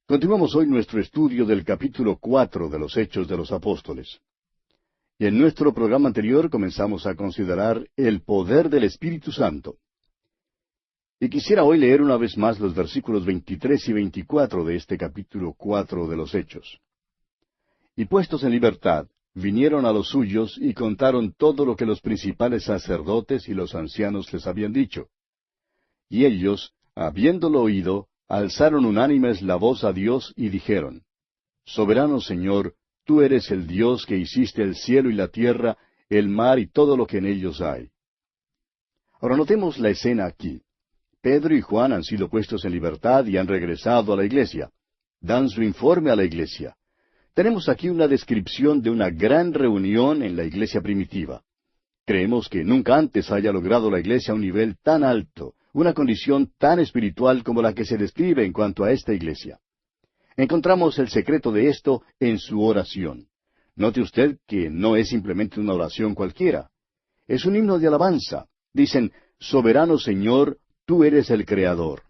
Continuamos hoy nuestro estudio del capítulo 4 de los Hechos de los Apóstoles. Y en nuestro programa anterior comenzamos a considerar el poder del Espíritu Santo. Y quisiera hoy leer una vez más los versículos 23 y 24 de este capítulo 4 de los Hechos. Y puestos en libertad, vinieron a los suyos y contaron todo lo que los principales sacerdotes y los ancianos les habían dicho. Y ellos, habiéndolo oído, alzaron unánimes la voz a Dios y dijeron: Soberano Señor, tú eres el Dios que hiciste el cielo y la tierra, el mar y todo lo que en ellos hay. Ahora notemos la escena aquí. Pedro y Juan han sido puestos en libertad y han regresado a la iglesia. Dan su informe a la iglesia. Tenemos aquí una descripción de una gran reunión en la iglesia primitiva. Creemos que nunca antes haya logrado la iglesia un nivel tan alto, una condición tan espiritual como la que se describe en cuanto a esta iglesia. Encontramos el secreto de esto en su oración. Note usted que no es simplemente una oración cualquiera. Es un himno de alabanza. Dicen: Soberano Señor, tú eres el Creador.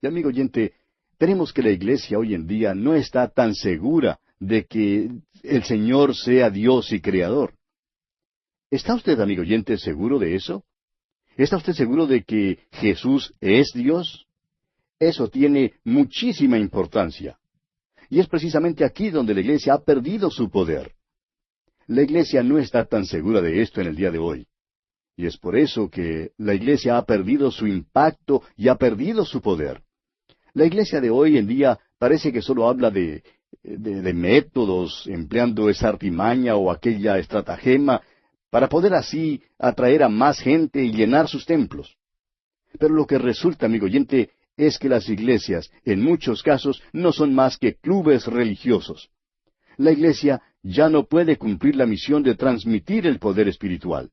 Y amigo oyente, tenemos que la iglesia hoy en día no está tan segura de que el Señor sea Dios y Creador. ¿Está usted, amigo oyente, seguro de eso? ¿Está usted seguro de que Jesús es Dios? Eso tiene muchísima importancia. Y es precisamente aquí donde la iglesia ha perdido su poder. La iglesia no está tan segura de esto en el día de hoy. Y es por eso que la iglesia ha perdido su impacto y ha perdido su poder. La iglesia de hoy en día parece que solo habla de métodos, empleando esa artimaña o aquella estratagema, para poder así atraer a más gente y llenar sus templos. Pero lo que resulta, amigo oyente, es que las iglesias, en muchos casos, no son más que clubes religiosos. La iglesia ya no puede cumplir la misión de transmitir el poder espiritual.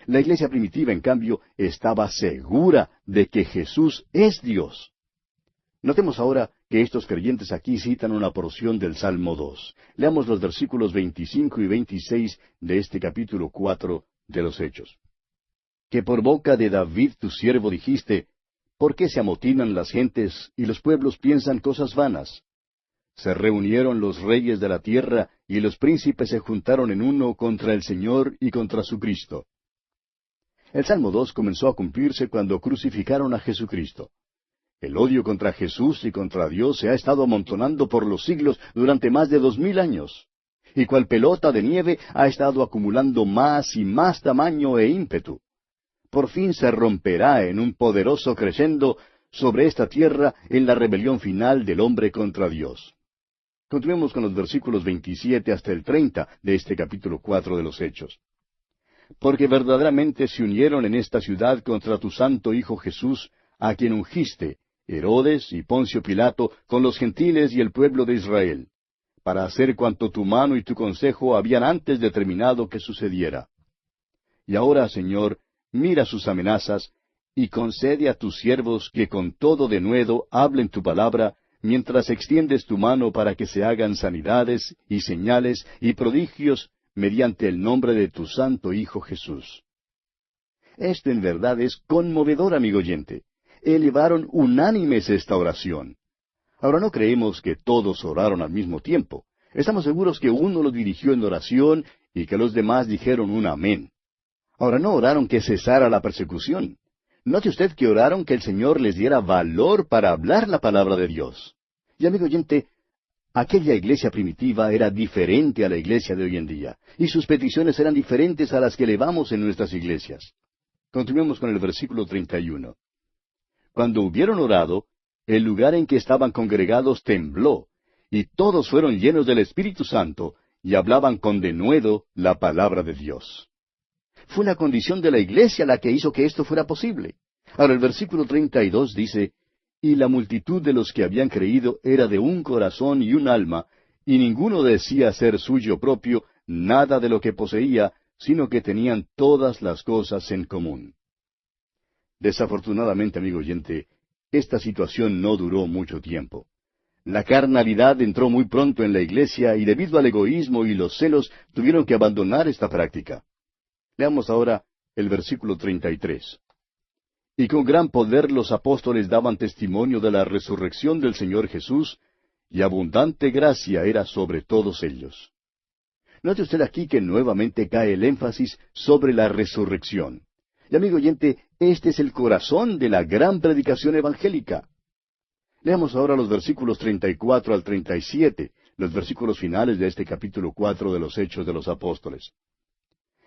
La iglesia primitiva, en cambio, estaba segura de que Jesús es Dios. Notemos ahora que estos creyentes aquí citan una porción del Salmo 2. Leamos los versículos 25 y 26 de este capítulo 4 de los Hechos. Que por boca de David tu siervo dijiste: ¿Por qué se amotinan las gentes y los pueblos piensan cosas vanas? Se reunieron los reyes de la tierra y los príncipes se juntaron en uno contra el Señor y contra su Cristo. El Salmo 2 comenzó a cumplirse cuando crucificaron a Jesucristo. El odio contra Jesús y contra Dios se ha estado amontonando por los siglos durante más de 2000 años. Y cual pelota de nieve ha estado acumulando más y más tamaño e ímpetu. Por fin se romperá en un poderoso crescendo sobre esta tierra en la rebelión final del hombre contra Dios. Continuemos con los versículos 27 hasta el 30 de este capítulo 4 de los Hechos. Porque verdaderamente se unieron en esta ciudad contra tu santo Hijo Jesús, a quien ungiste, Herodes y Poncio Pilato, con los gentiles y el pueblo de Israel, para hacer cuanto tu mano y tu consejo habían antes determinado que sucediera. Y ahora, Señor, mira sus amenazas, y concede a tus siervos que con todo denuedo hablen tu palabra, mientras extiendes tu mano para que se hagan sanidades y señales y prodigios mediante el nombre de tu santo Hijo Jesús. Esto en verdad es conmovedor, amigo oyente. Elevaron unánimes esta oración. Ahora no creemos que todos oraron al mismo tiempo. Estamos seguros que uno lo dirigió en oración y que los demás dijeron un amén. Ahora no oraron que cesara la persecución. Note usted que oraron que el Señor les diera valor para hablar la palabra de Dios. Y amigo oyente, aquella iglesia primitiva era diferente a la iglesia de hoy en día, y sus peticiones eran diferentes a las que elevamos en nuestras iglesias. Continuemos con el versículo 31. Cuando hubieron orado, el lugar en que estaban congregados tembló, y todos fueron llenos del Espíritu Santo, y hablaban con denuedo la palabra de Dios. Fue una condición de la iglesia la que hizo que esto fuera posible. Ahora el versículo 32 dice: Y la multitud de los que habían creído era de un corazón y un alma, y ninguno decía ser suyo propio nada de lo que poseía, sino que tenían todas las cosas en común. Desafortunadamente, amigo oyente, esta situación no duró mucho tiempo. La carnalidad entró muy pronto en la iglesia y debido al egoísmo y los celos tuvieron que abandonar esta práctica. Leamos ahora el versículo 33. Y con gran poder los apóstoles daban testimonio de la resurrección del Señor Jesús, y abundante gracia era sobre todos ellos. Note usted aquí que nuevamente cae el énfasis sobre la resurrección. Y amigo oyente, este es el corazón de la gran predicación evangélica. Leamos ahora los versículos 34 al 37, los versículos finales de este capítulo 4 de los Hechos de los Apóstoles.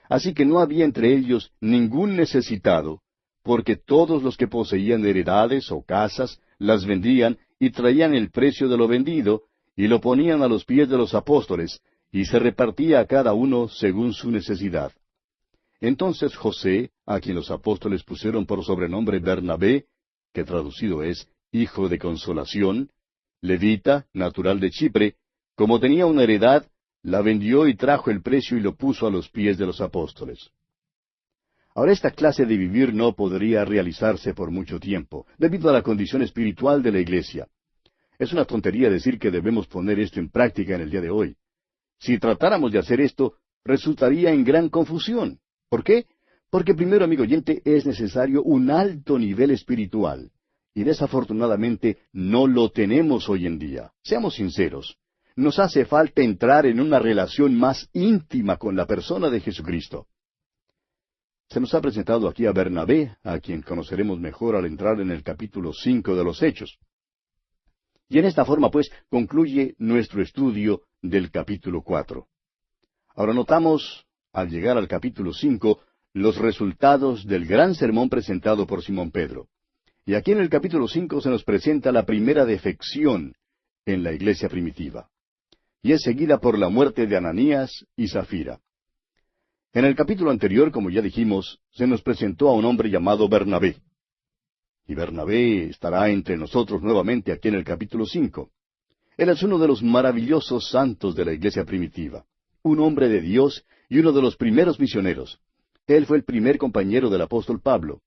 Así que no había entre ellos ningún necesitado, porque todos los que poseían heredades o casas las vendían y traían el precio de lo vendido, y lo ponían a los pies de los apóstoles, y se repartía a cada uno según su necesidad. Entonces José, a quien los apóstoles pusieron por sobrenombre Bernabé, que traducido es Hijo de Consolación, levita, natural de Chipre, como tenía una heredad, la vendió y trajo el precio y lo puso a los pies de los apóstoles. Ahora esta clase de vivir no podría realizarse por mucho tiempo, debido a la condición espiritual de la iglesia. Es una tontería decir que debemos poner esto en práctica en el día de hoy. Si tratáramos de hacer esto, resultaría en gran confusión. ¿Por qué? Porque primero, amigo oyente, es necesario un alto nivel espiritual. Y desafortunadamente no lo tenemos hoy en día. Seamos sinceros. Nos hace falta entrar en una relación más íntima con la persona de Jesucristo. Se nos ha presentado aquí a Bernabé, a quien conoceremos mejor al entrar en el capítulo 5 de los Hechos. Y en esta forma, pues, concluye nuestro estudio del capítulo 4. Ahora notamos, al llegar al capítulo 5, los resultados del gran sermón presentado por Simón Pedro. Y aquí en el capítulo 5 se nos presenta la primera defección en la iglesia primitiva. Y es seguida por la muerte de Ananías y Zafira. En el capítulo anterior, como ya dijimos, se nos presentó a un hombre llamado Bernabé. Y Bernabé estará entre nosotros nuevamente aquí en el capítulo 5. Él es uno de los maravillosos santos de la iglesia primitiva, un hombre de Dios y uno de los primeros misioneros. Él fue el primer compañero del apóstol Pablo.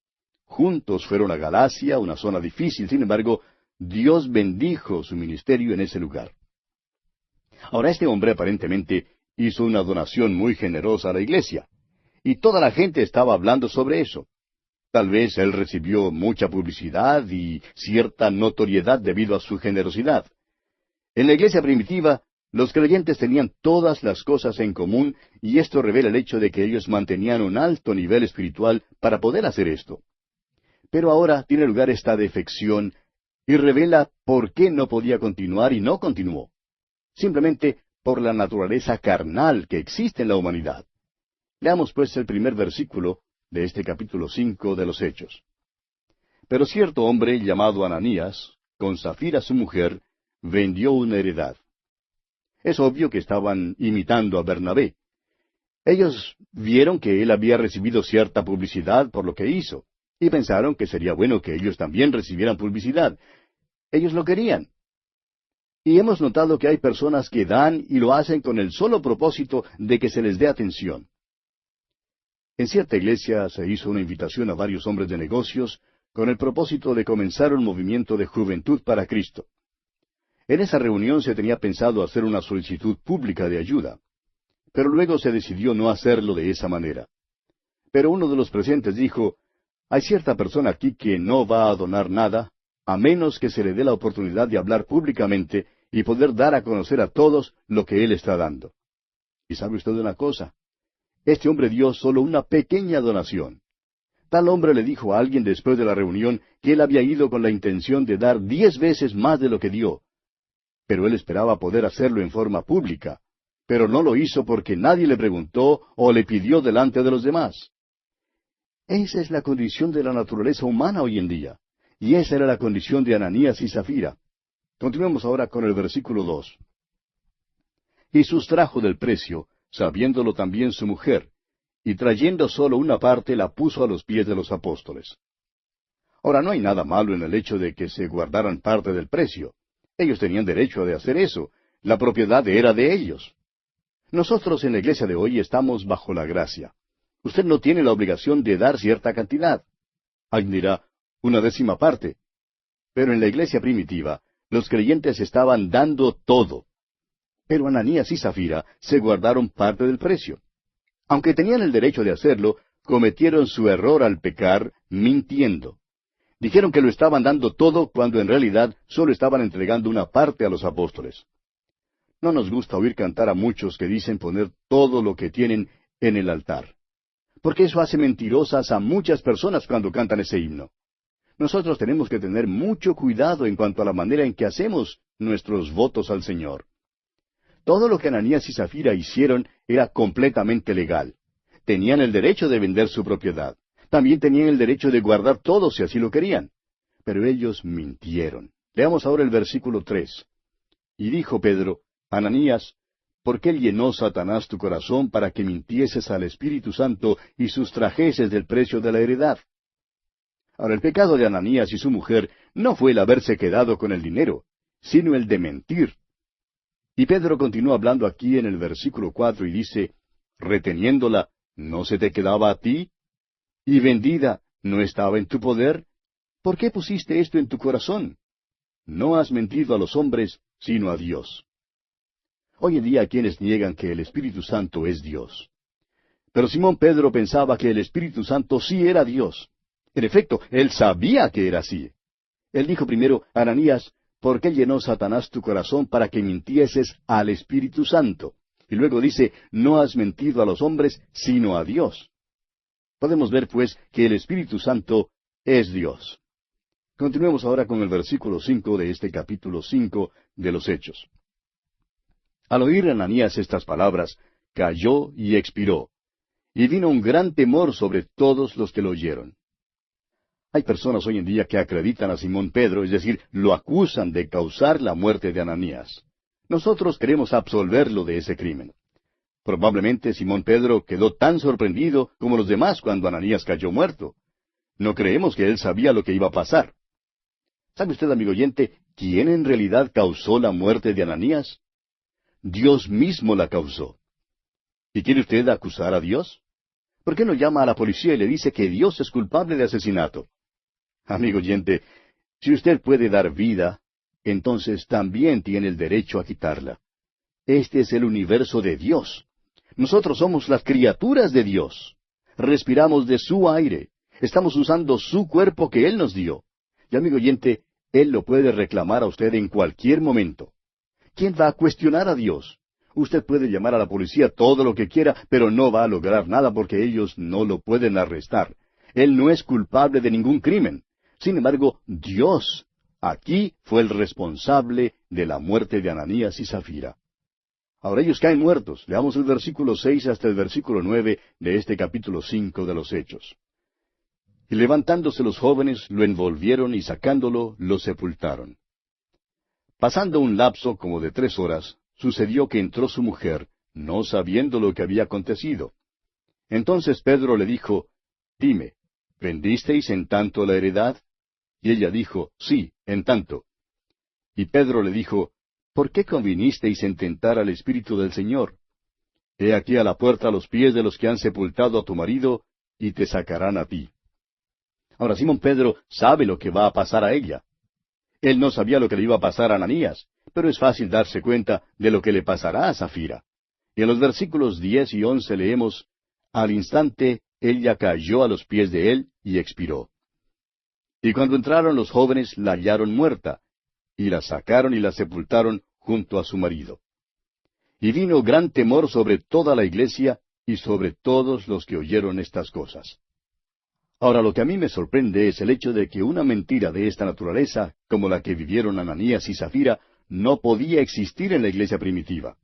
Juntos fueron a Galacia, una zona difícil, sin embargo, Dios bendijo su ministerio en ese lugar. Ahora este hombre aparentemente hizo una donación muy generosa a la iglesia, y toda la gente estaba hablando sobre eso. Tal vez él recibió mucha publicidad y cierta notoriedad debido a su generosidad. En la iglesia primitiva, los creyentes tenían todas las cosas en común, y esto revela el hecho de que ellos mantenían un alto nivel espiritual para poder hacer esto. Pero ahora tiene lugar esta defección, y revela por qué no podía continuar y no continuó. Simplemente por la naturaleza carnal que existe en la humanidad. Leamos pues el primer versículo de este capítulo 5 de los Hechos. Pero cierto hombre llamado Ananías, con Zafira su mujer, vendió una heredad. Es obvio que estaban imitando a Bernabé. Ellos vieron que él había recibido cierta publicidad por lo que hizo, y pensaron que sería bueno que ellos también recibieran publicidad. Ellos lo querían. Y hemos notado que hay personas que dan y lo hacen con el solo propósito de que se les dé atención. En cierta iglesia se hizo una invitación a varios hombres de negocios con el propósito de comenzar un movimiento de juventud para Cristo. En esa reunión se tenía pensado hacer una solicitud pública de ayuda, pero luego se decidió no hacerlo de esa manera. Pero uno de los presentes dijo, hay cierta persona aquí que no va a donar nada, a menos que se le dé la oportunidad de hablar públicamente y poder dar a conocer a todos lo que él está dando. ¿Y sabe usted una cosa? Este hombre dio solo una pequeña donación. Tal hombre le dijo a alguien después de la reunión que él había ido con la intención de dar 10 veces más de lo que dio. Pero él esperaba poder hacerlo en forma pública, pero no lo hizo porque nadie le preguntó o le pidió delante de los demás. Esa es la condición de la naturaleza humana hoy en día. Y esa era la condición de Ananías y Zafira. Continuemos ahora con el versículo 2. Y sustrajo del precio, sabiéndolo también su mujer, y trayendo solo una parte la puso a los pies de los apóstoles. Ahora, no hay nada malo en el hecho de que se guardaran parte del precio. Ellos tenían derecho de hacer eso. La propiedad era de ellos. Nosotros en la iglesia de hoy estamos bajo la gracia. Usted no tiene la obligación de dar cierta cantidad. Alguien dirá, 1/10 parte. Pero en la iglesia primitiva, los creyentes estaban dando todo. Pero Ananías y Zafira se guardaron parte del precio. Aunque tenían el derecho de hacerlo, cometieron su error al pecar mintiendo. Dijeron que lo estaban dando todo cuando en realidad solo estaban entregando una parte a los apóstoles. No nos gusta oír cantar a muchos que dicen poner todo lo que tienen en el altar, porque eso hace mentirosas a muchas personas cuando cantan ese himno. Nosotros tenemos que tener mucho cuidado en cuanto a la manera en que hacemos nuestros votos al Señor. Todo lo que Ananías y Zafira hicieron era completamente legal. Tenían el derecho de vender su propiedad. También tenían el derecho de guardar todo si así lo querían. Pero ellos mintieron. Leamos ahora el versículo 3. Y dijo Pedro: Ananías, ¿por qué llenó Satanás tu corazón para que mintieses al Espíritu Santo y sustrajeses del precio de la heredad? Ahora, el pecado de Ananías y su mujer no fue el haberse quedado con el dinero, sino el de mentir. Y Pedro continúa hablando aquí en el versículo 4 y dice: reteniéndola, ¿no se te quedaba a ti? ¿Y vendida, no estaba en tu poder? ¿Por qué pusiste esto en tu corazón? No has mentido a los hombres, sino a Dios. Hoy en día hay quienes niegan que el Espíritu Santo es Dios. Pero Simón Pedro pensaba que el Espíritu Santo sí era Dios. En efecto, él sabía que era así. Él dijo primero: Ananías, ¿por qué llenó Satanás tu corazón para que mintieses al Espíritu Santo? Y luego dice: no has mentido a los hombres, sino a Dios. Podemos ver, pues, que el Espíritu Santo es Dios. Continuemos ahora con el versículo 5 de este capítulo 5 de los Hechos. Al oír Ananías estas palabras, cayó y expiró, y vino un gran temor sobre todos los que lo oyeron. Hay personas hoy en día que acreditan a Simón Pedro, es decir, lo acusan de causar la muerte de Ananías. Nosotros queremos absolverlo de ese crimen. Probablemente Simón Pedro quedó tan sorprendido como los demás cuando Ananías cayó muerto. No creemos que él sabía lo que iba a pasar. ¿Sabe usted, amigo oyente, quién en realidad causó la muerte de Ananías? Dios mismo la causó. ¿Y quiere usted acusar a Dios? ¿Por qué no llama a la policía y le dice que Dios es culpable de asesinato? Amigo oyente, si usted puede dar vida, entonces también tiene el derecho a quitarla. Este es el universo de Dios. Nosotros somos las criaturas de Dios. Respiramos de su aire. Estamos usando su cuerpo que Él nos dio. Y amigo oyente, Él lo puede reclamar a usted en cualquier momento. ¿Quién va a cuestionar a Dios? Usted puede llamar a la policía todo lo que quiera, pero no va a lograr nada porque ellos no lo pueden arrestar. Él no es culpable de ningún crimen. Sin embargo, Dios aquí fue el responsable de la muerte de Ananías y Zafira. Ahora ellos caen muertos. Leamos el versículo 6 hasta el versículo 9 de este capítulo 5 de los Hechos. Y levantándose los jóvenes, lo envolvieron y sacándolo, lo sepultaron. Pasando un lapso como de 3 horas, sucedió que entró su mujer, no sabiendo lo que había acontecido. Entonces Pedro le dijo: dime, ¿vendisteis en tanto la heredad? Y ella dijo: sí, en tanto. Y Pedro le dijo: ¿por qué convinisteis en tentar al Espíritu del Señor? He aquí a la puerta a los pies de los que han sepultado a tu marido, y te sacarán a ti. Ahora Simón Pedro sabe lo que va a pasar a ella. Él no sabía lo que le iba a pasar a Ananías, pero es fácil darse cuenta de lo que le pasará a Zafira. Y en los versículos 10 y 11 leemos: al instante ella cayó a los pies de él y expiró. Y cuando entraron los jóvenes la hallaron muerta, y la sacaron y la sepultaron junto a su marido. Y vino gran temor sobre toda la iglesia y sobre todos los que oyeron estas cosas. Ahora, lo que a mí me sorprende es el hecho de que una mentira de esta naturaleza, como la que vivieron Ananías y Zafira, no podía existir en la iglesia primitiva.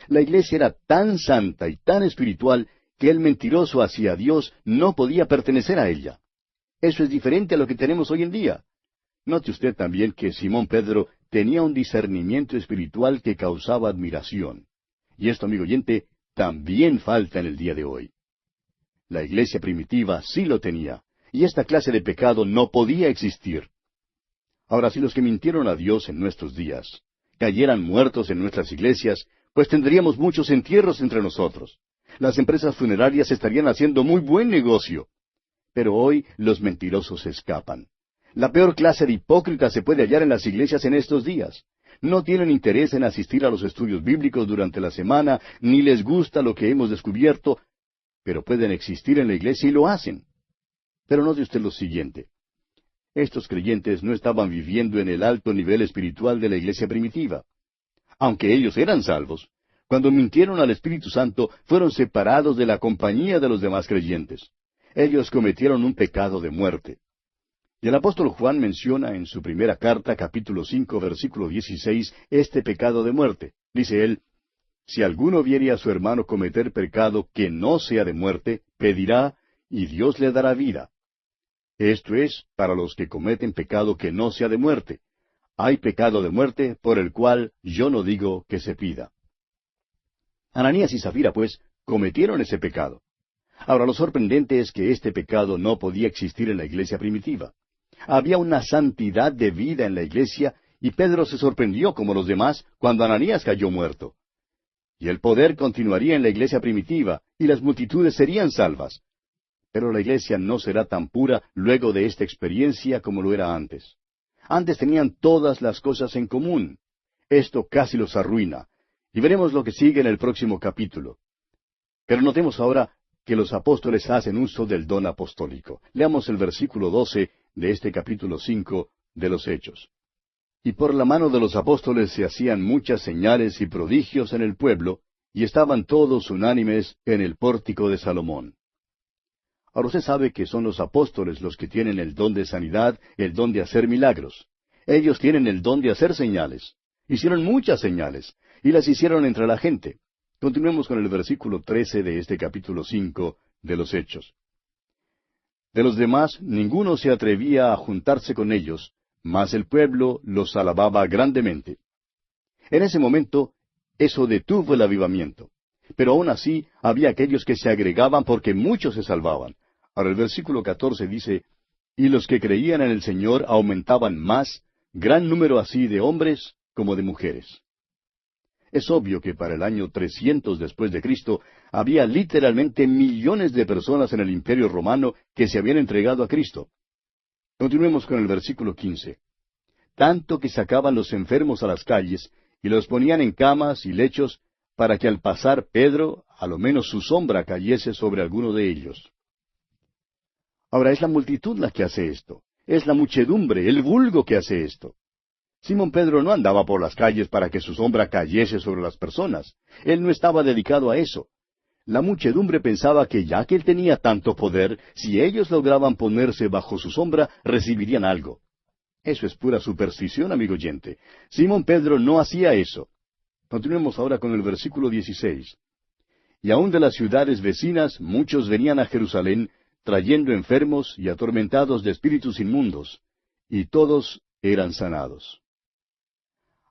La iglesia era tan santa y tan espiritual que el mentiroso hacia Dios no podía pertenecer a ella. Eso es diferente a lo que tenemos hoy en día. Note usted también que Simón Pedro tenía un discernimiento espiritual que causaba admiración. Y esto, amigo oyente, también falta en el día de hoy. La iglesia primitiva sí lo tenía, y esta clase de pecado no podía existir. Ahora, si los que mintieron a Dios en nuestros días cayeran muertos en nuestras iglesias, pues tendríamos muchos entierros entre nosotros. Las empresas funerarias estarían haciendo muy buen negocio. Pero hoy los mentirosos escapan. La peor clase de hipócritas se puede hallar en las iglesias en estos días. No tienen interés en asistir a los estudios bíblicos durante la semana, ni les gusta lo que hemos descubierto, pero pueden existir en la iglesia y lo hacen. Pero note usted lo siguiente. Estos creyentes no estaban viviendo en el alto nivel espiritual de la iglesia primitiva. Aunque ellos eran salvos, cuando mintieron al Espíritu Santo, fueron separados de la compañía de los demás creyentes. Ellos cometieron un pecado de muerte. Y el apóstol Juan menciona en su primera carta, capítulo 5, versículo 16, este pecado de muerte. Dice él, si alguno viere a su hermano cometer pecado que no sea de muerte, pedirá, y Dios le dará vida. Esto es, para los que cometen pecado que no sea de muerte. Hay pecado de muerte por el cual yo no digo que se pida. Ananías y Zafira, pues, cometieron ese pecado. Ahora, lo sorprendente es que este pecado no podía existir en la iglesia primitiva. Había una santidad de vida en la iglesia, y Pedro se sorprendió como los demás cuando Ananías cayó muerto. Y el poder continuaría en la iglesia primitiva, y las multitudes serían salvas. Pero la iglesia no será tan pura luego de esta experiencia como lo era antes. Antes tenían todas las cosas en común. Esto casi los arruina. Y veremos lo que sigue en el próximo capítulo. Pero notemos ahora que los apóstoles hacen uso del don apostólico. Leamos el versículo 12 de este capítulo 5 de los Hechos. Y por la mano de los apóstoles se hacían muchas señales y prodigios en el pueblo, y estaban todos unánimes en el pórtico de Salomón. Ahora usted sabe que son los apóstoles los que tienen el don de sanidad, el don de hacer milagros. Ellos tienen el don de hacer señales. Hicieron muchas señales, y las hicieron entre la gente. Continuemos con el versículo 13 de este capítulo 5 de los Hechos. De los demás, ninguno se atrevía a juntarse con ellos, mas el pueblo los alababa grandemente. En ese momento, eso detuvo el avivamiento. Pero aún así, había aquellos que se agregaban porque muchos se salvaban. Ahora el versículo 14 dice, y los que creían en el Señor aumentaban más, gran número así de hombres como de mujeres. Es obvio que para el año 300 después de Cristo había literalmente millones de personas en el Imperio Romano que se habían entregado a Cristo. Continuemos con el versículo 15. Tanto que sacaban los enfermos a las calles y los ponían en camas y lechos para que al pasar Pedro, a lo menos su sombra cayese sobre alguno de ellos. Ahora es la multitud la que hace esto. Es la muchedumbre, el vulgo que hace esto. Simón Pedro no andaba por las calles para que su sombra cayese sobre las personas. Él no estaba dedicado a eso. La muchedumbre pensaba que ya que él tenía tanto poder, si ellos lograban ponerse bajo su sombra, recibirían algo. Eso es pura superstición, amigo oyente. Simón Pedro no hacía eso. Continuemos ahora con el versículo 16. Y aun de las ciudades vecinas muchos venían a Jerusalén, trayendo enfermos y atormentados de espíritus inmundos, y todos eran sanados.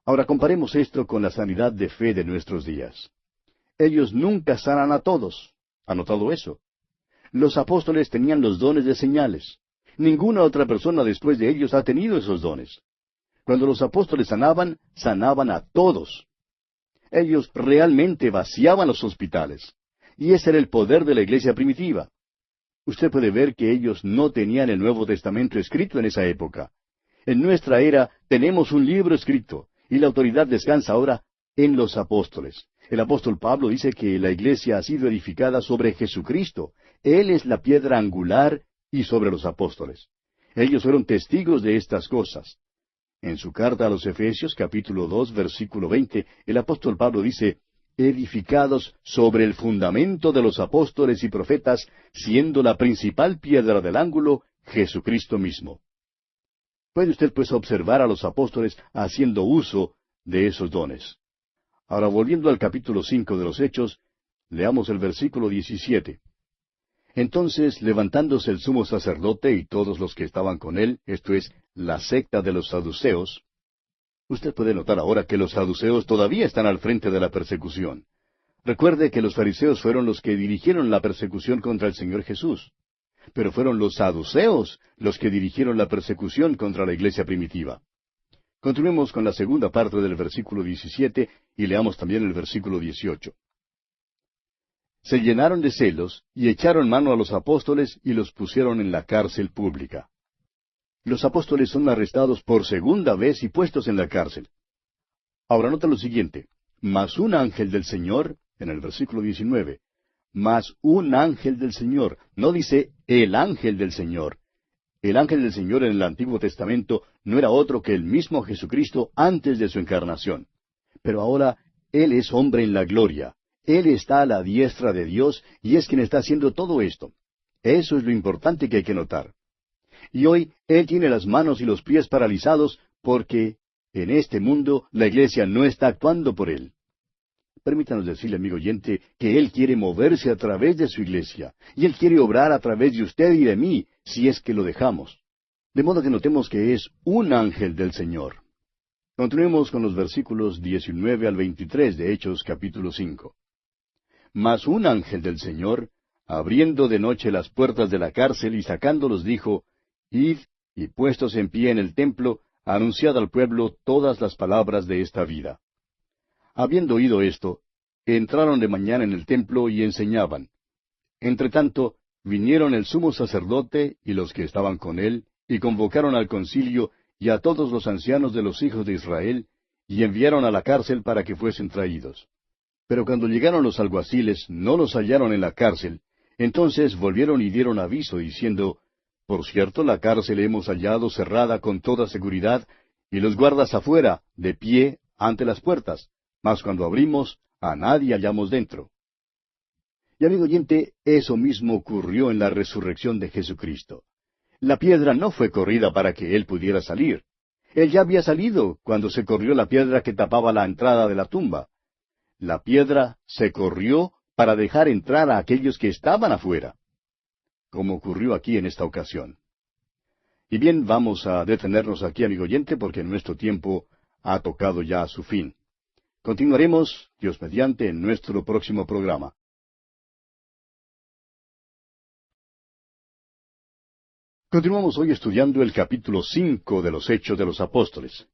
Ahora comparemos esto con la sanidad de fe de nuestros días. Ellos nunca sanan a todos. ¿Ha notado eso? Los apóstoles tenían los dones de señales. Ninguna otra persona después de ellos ha tenido esos dones. Cuando los apóstoles sanaban, sanaban a todos. Ellos realmente vaciaban los hospitales. Y ese era el poder de la iglesia primitiva. Usted puede ver que ellos no tenían el Nuevo Testamento escrito en esa época. En nuestra era tenemos un libro escrito, y la autoridad descansa ahora en los apóstoles. El apóstol Pablo dice que la iglesia ha sido edificada sobre Jesucristo. Él es la piedra angular y sobre los apóstoles. Ellos fueron testigos de estas cosas. En su carta a los Efesios, capítulo 2, versículo 20, el apóstol Pablo dice, edificados sobre el fundamento de los apóstoles y profetas, siendo la principal piedra del ángulo, Jesucristo mismo. Puede usted pues observar a los apóstoles haciendo uso de esos dones. Ahora, volviendo al capítulo 5 de los Hechos, leamos el versículo 17. Entonces, levantándose el sumo sacerdote y todos los que estaban con él, esto es, la secta de los saduceos. Usted puede notar ahora que los saduceos todavía están al frente de la persecución. Recuerde que los fariseos fueron los que dirigieron la persecución contra el Señor Jesús. Pero fueron los saduceos los que dirigieron la persecución contra la iglesia primitiva. Continuemos con la segunda parte del versículo 17 y leamos también el versículo 18. Se llenaron de celos y echaron mano a los apóstoles y los pusieron en la cárcel pública. Los apóstoles son arrestados por segunda vez y puestos en la cárcel. Ahora nota lo siguiente. Mas un ángel del Señor, en el versículo 19, mas un ángel del Señor, no dice el ángel del Señor. el ángel del Señor en el Antiguo Testamento no era otro que el mismo Jesucristo antes de su encarnación. Pero ahora Él es hombre en la gloria. Él está a la diestra de Dios y es quien está haciendo todo esto. Eso es lo importante que hay que notar. Y hoy Él tiene las manos y los pies paralizados porque en este mundo la iglesia no está actuando por Él. Permítanos decirle, amigo oyente, que Él quiere moverse a través de su iglesia, y Él quiere obrar a través de usted y de mí, si es que lo dejamos. De modo que notemos que es un ángel del Señor. Continuemos con los versículos 19 al 23 de Hechos capítulo 5. Mas un ángel del Señor, abriendo de noche las puertas de la cárcel y sacándolos, dijo, Id, y puestos en pie en el templo, anunciad al pueblo todas las palabras de esta vida. Habiendo oído esto, entraron de mañana en el templo y enseñaban. Entretanto, vinieron el sumo sacerdote y los que estaban con él, y convocaron al concilio y a todos los ancianos de los hijos de Israel, y enviaron a la cárcel para que fuesen traídos. Pero cuando llegaron los alguaciles, no los hallaron en la cárcel. Entonces volvieron y dieron aviso, diciendo, Por cierto, la cárcel hemos hallado cerrada con toda seguridad, y los guardas afuera, de pie, ante las puertas. Mas cuando abrimos, a nadie hallamos dentro. Y amigo oyente, eso mismo ocurrió en la resurrección de Jesucristo. La piedra no fue corrida para que Él pudiera salir. Él ya había salido cuando se corrió la piedra que tapaba la entrada de la tumba. La piedra se corrió para dejar entrar a aquellos que estaban afuera, como ocurrió aquí en esta ocasión. Y bien, vamos a detenernos aquí, amigo oyente, porque nuestro tiempo ha tocado ya a su fin. Continuaremos, Dios mediante, en nuestro próximo programa. Continuamos hoy estudiando el capítulo 5 de los Hechos de los Apóstoles.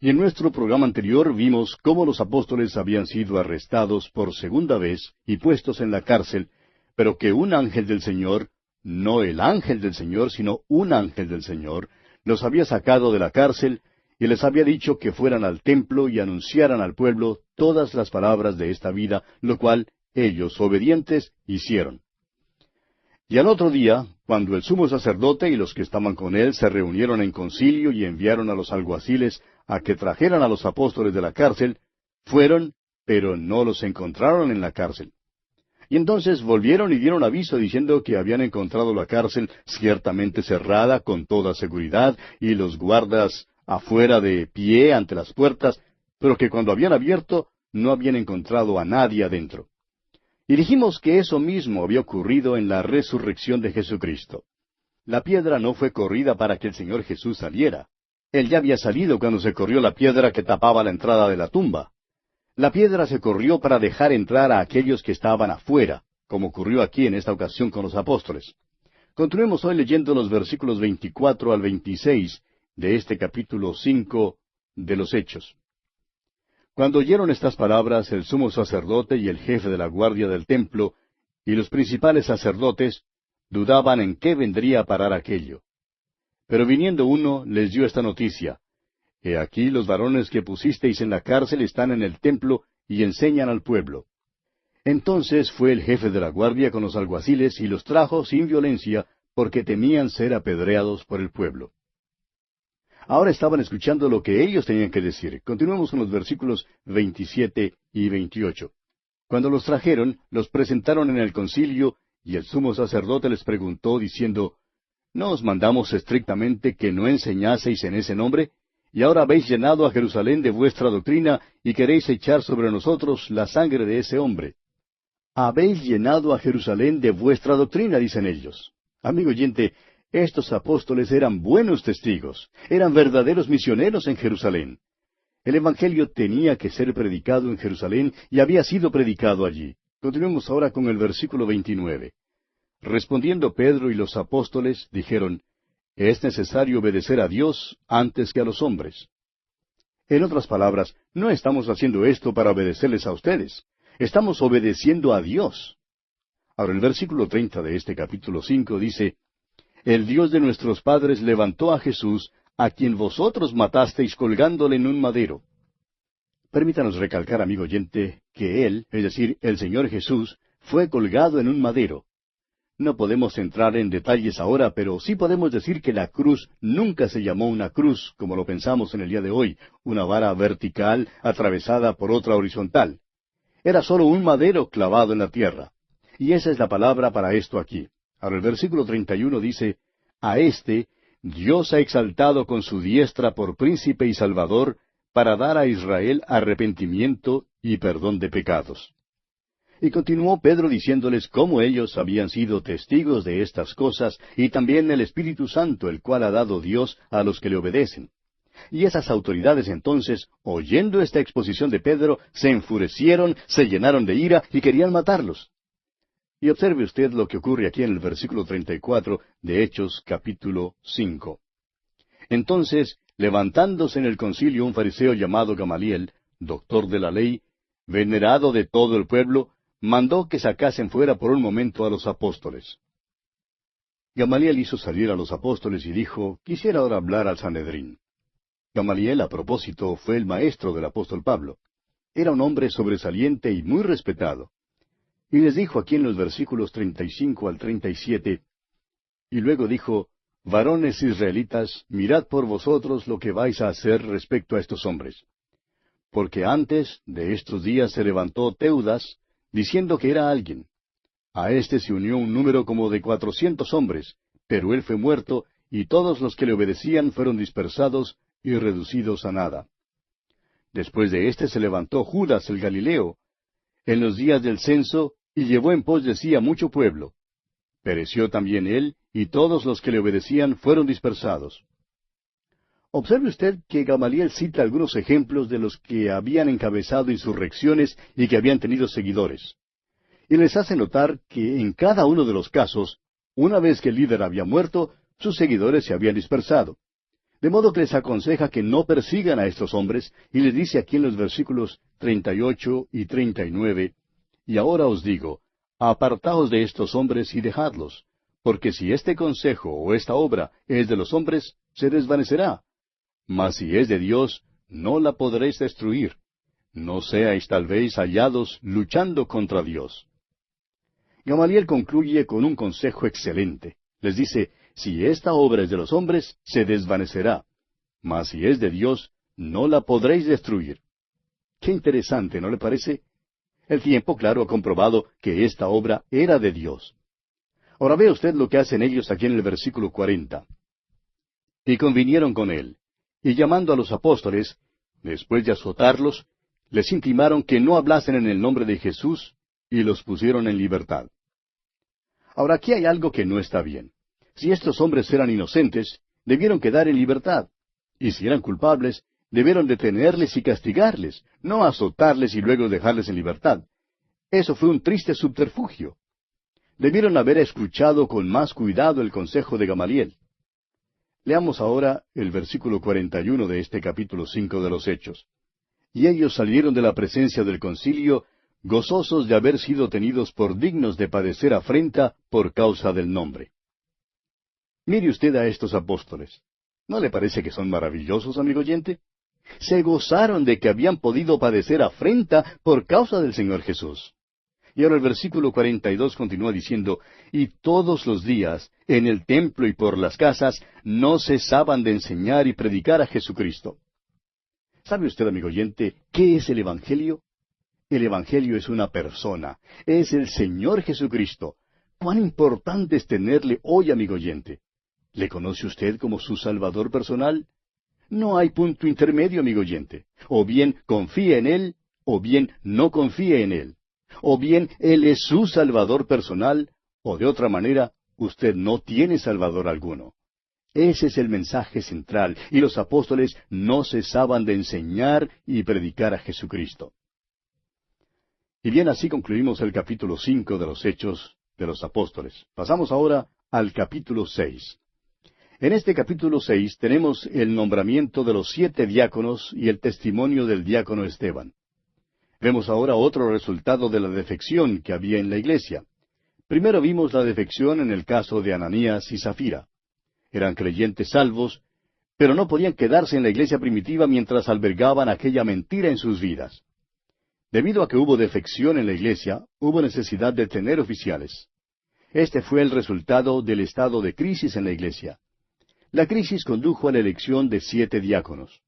Y en nuestro programa anterior vimos cómo los apóstoles habían sido arrestados por segunda vez y puestos en la cárcel, pero que un ángel del Señor, no el ángel del Señor, sino un ángel del Señor, los había sacado de la cárcel y les había dicho que fueran al templo y anunciaran al pueblo todas las palabras de esta vida, lo cual ellos, obedientes, hicieron. Y al otro día, cuando el sumo sacerdote y los que estaban con él se reunieron en concilio y enviaron a los alguaciles a que trajeran a los apóstoles de la cárcel, fueron, pero no los encontraron en la cárcel. Y entonces volvieron y dieron aviso diciendo que habían encontrado la cárcel ciertamente cerrada con toda seguridad y los guardas afuera de pie ante las puertas, pero que cuando habían abierto no habían encontrado a nadie adentro. Y dijimos que eso mismo había ocurrido en la resurrección de Jesucristo. La piedra no fue corrida para que el Señor Jesús saliera. Él ya había salido cuando se corrió la piedra que tapaba la entrada de la tumba. La piedra se corrió para dejar entrar a aquellos que estaban afuera, como ocurrió aquí en esta ocasión con los apóstoles. Continuemos hoy leyendo los versículos 24 al 26 de este capítulo 5 de los Hechos. Cuando oyeron estas palabras, el sumo sacerdote y el jefe de la guardia del templo y los principales sacerdotes dudaban en qué vendría a parar aquello. Pero viniendo uno, les dio esta noticia: He aquí los varones que pusisteis en la cárcel están en el templo y enseñan al pueblo. Entonces fue el jefe de la guardia con los alguaciles y los trajo sin violencia, porque temían ser apedreados por el pueblo. Ahora estaban escuchando lo que ellos tenían que decir. Continuemos con los versículos 27 y 28. Cuando los trajeron, los presentaron en el concilio, y el sumo sacerdote les preguntó, diciendo, ¿No os mandamos estrictamente que no enseñaseis en ese nombre? Y ahora habéis llenado a Jerusalén de vuestra doctrina, y queréis echar sobre nosotros la sangre de ese hombre. Habéis llenado a Jerusalén de vuestra doctrina, dicen ellos. Amigo oyente, estos apóstoles eran buenos testigos, eran verdaderos misioneros en Jerusalén. El Evangelio tenía que ser predicado en Jerusalén y había sido predicado allí. Continuemos ahora con el versículo 29. Respondiendo Pedro y los apóstoles, dijeron, Es necesario obedecer a Dios antes que a los hombres. En otras palabras, no estamos haciendo esto para obedecerles a ustedes. Estamos obedeciendo a Dios. Ahora el versículo 30 de este capítulo 5 dice, El Dios de nuestros padres levantó a Jesús, a quien vosotros matasteis colgándole en un madero. Permítanos recalcar, amigo oyente, que Él, es decir, el Señor Jesús, fue colgado en un madero. No podemos entrar en detalles ahora, pero sí podemos decir que la cruz nunca se llamó una cruz, como lo pensamos en el día de hoy, una vara vertical atravesada por otra horizontal. Era solo un madero clavado en la tierra. Y esa es la palabra para esto aquí. Ahora el versículo 31 dice, a éste Dios ha exaltado con su diestra por príncipe y salvador, para dar a Israel arrepentimiento y perdón de pecados. Y continuó Pedro diciéndoles cómo ellos habían sido testigos de estas cosas, y también el Espíritu Santo, el cual ha dado Dios a los que le obedecen. Y esas autoridades entonces, oyendo esta exposición de Pedro, se enfurecieron, se llenaron de ira y querían matarlos. Y observe usted lo que ocurre aquí en el versículo 34 de Hechos capítulo 5. Entonces, levantándose en el concilio un fariseo llamado Gamaliel, doctor de la ley, venerado de todo el pueblo, mandó que sacasen fuera por un momento a los apóstoles. Gamaliel hizo salir a los apóstoles y dijo, quisiera ahora hablar al Sanedrín. Gamaliel, a propósito, fue el maestro del apóstol Pablo. Era un hombre sobresaliente y muy respetado. Y les dijo aquí en los versículos 35 al 37, y luego dijo, varones israelitas, mirad por vosotros lo que vais a hacer respecto a estos hombres. Porque antes de estos días se levantó Teudas, diciendo que era alguien. A éste se unió un número como de 400 hombres, pero él fue muerto, y todos los que le obedecían fueron dispersados y reducidos a nada. Después de éste se levantó Judas el Galileo, en los días del censo, y llevó en pos de sí a mucho pueblo. Pereció también él, y todos los que le obedecían fueron dispersados. Observe usted que Gamaliel cita algunos ejemplos de los que habían encabezado insurrecciones y que habían tenido seguidores. Y les hace notar que en cada uno de los casos, una vez que el líder había muerto, sus seguidores se habían dispersado. De modo que les aconseja que no persigan a estos hombres, y les dice aquí en los versículos 38 y 39, y ahora os digo, apartaos de estos hombres y dejadlos, porque si este consejo o esta obra es de los hombres, se desvanecerá. Mas si es de Dios, no la podréis destruir. No seáis tal vez hallados luchando contra Dios. Gamaliel concluye con un consejo excelente. Les dice, si esta obra es de los hombres, se desvanecerá. Mas si es de Dios, no la podréis destruir. Qué interesante, ¿no le parece? El tiempo, claro, ha comprobado que esta obra era de Dios. Ahora vea usted lo que hacen ellos aquí en el versículo 40. Y convinieron con él, y llamando a los apóstoles, después de azotarlos, les intimaron que no hablasen en el nombre de Jesús, y los pusieron en libertad. Ahora aquí hay algo que no está bien. Si estos hombres eran inocentes, debieron quedar en libertad. Y si eran culpables, debieron detenerles y castigarles, no azotarles y luego dejarles en libertad. Eso fue un triste subterfugio. Debieron haber escuchado con más cuidado el consejo de Gamaliel. Leamos ahora el versículo 41 de este capítulo 5 de los Hechos. Y ellos salieron de la presencia del concilio, gozosos de haber sido tenidos por dignos de padecer afrenta por causa del nombre. Mire usted a estos apóstoles. ¿No le parece que son maravillosos, amigo oyente? Se gozaron de que habían podido padecer afrenta por causa del Señor Jesús. Y ahora el versículo 42 continúa diciendo, y todos los días, en el templo y por las casas, no cesaban de enseñar y predicar a Jesucristo. ¿Sabe usted, amigo oyente, qué es el Evangelio? El Evangelio es una persona, es el Señor Jesucristo. ¿Cuán importante es tenerle hoy, amigo oyente? ¿Le conoce usted como su Salvador personal? No hay punto intermedio, amigo oyente. O bien confía en Él, o bien no confía en Él. O bien Él es su Salvador personal, o de otra manera, usted no tiene Salvador alguno. Ese es el mensaje central, y los apóstoles no cesaban de enseñar y predicar a Jesucristo. Y bien, así concluimos el capítulo 5 de los Hechos de los Apóstoles. Pasamos ahora al capítulo 6. En este capítulo 6 tenemos el nombramiento de los 7 diáconos y el testimonio del diácono Esteban. Vemos ahora otro resultado de la defección que había en la iglesia. Primero vimos la defección en el caso de Ananías y Zafira. Eran creyentes salvos, pero no podían quedarse en la iglesia primitiva mientras albergaban aquella mentira en sus vidas. Debido a que hubo defección en la iglesia, hubo necesidad de tener oficiales. Este fue el resultado del estado de crisis en la iglesia. La crisis condujo a la elección de 7 diáconos.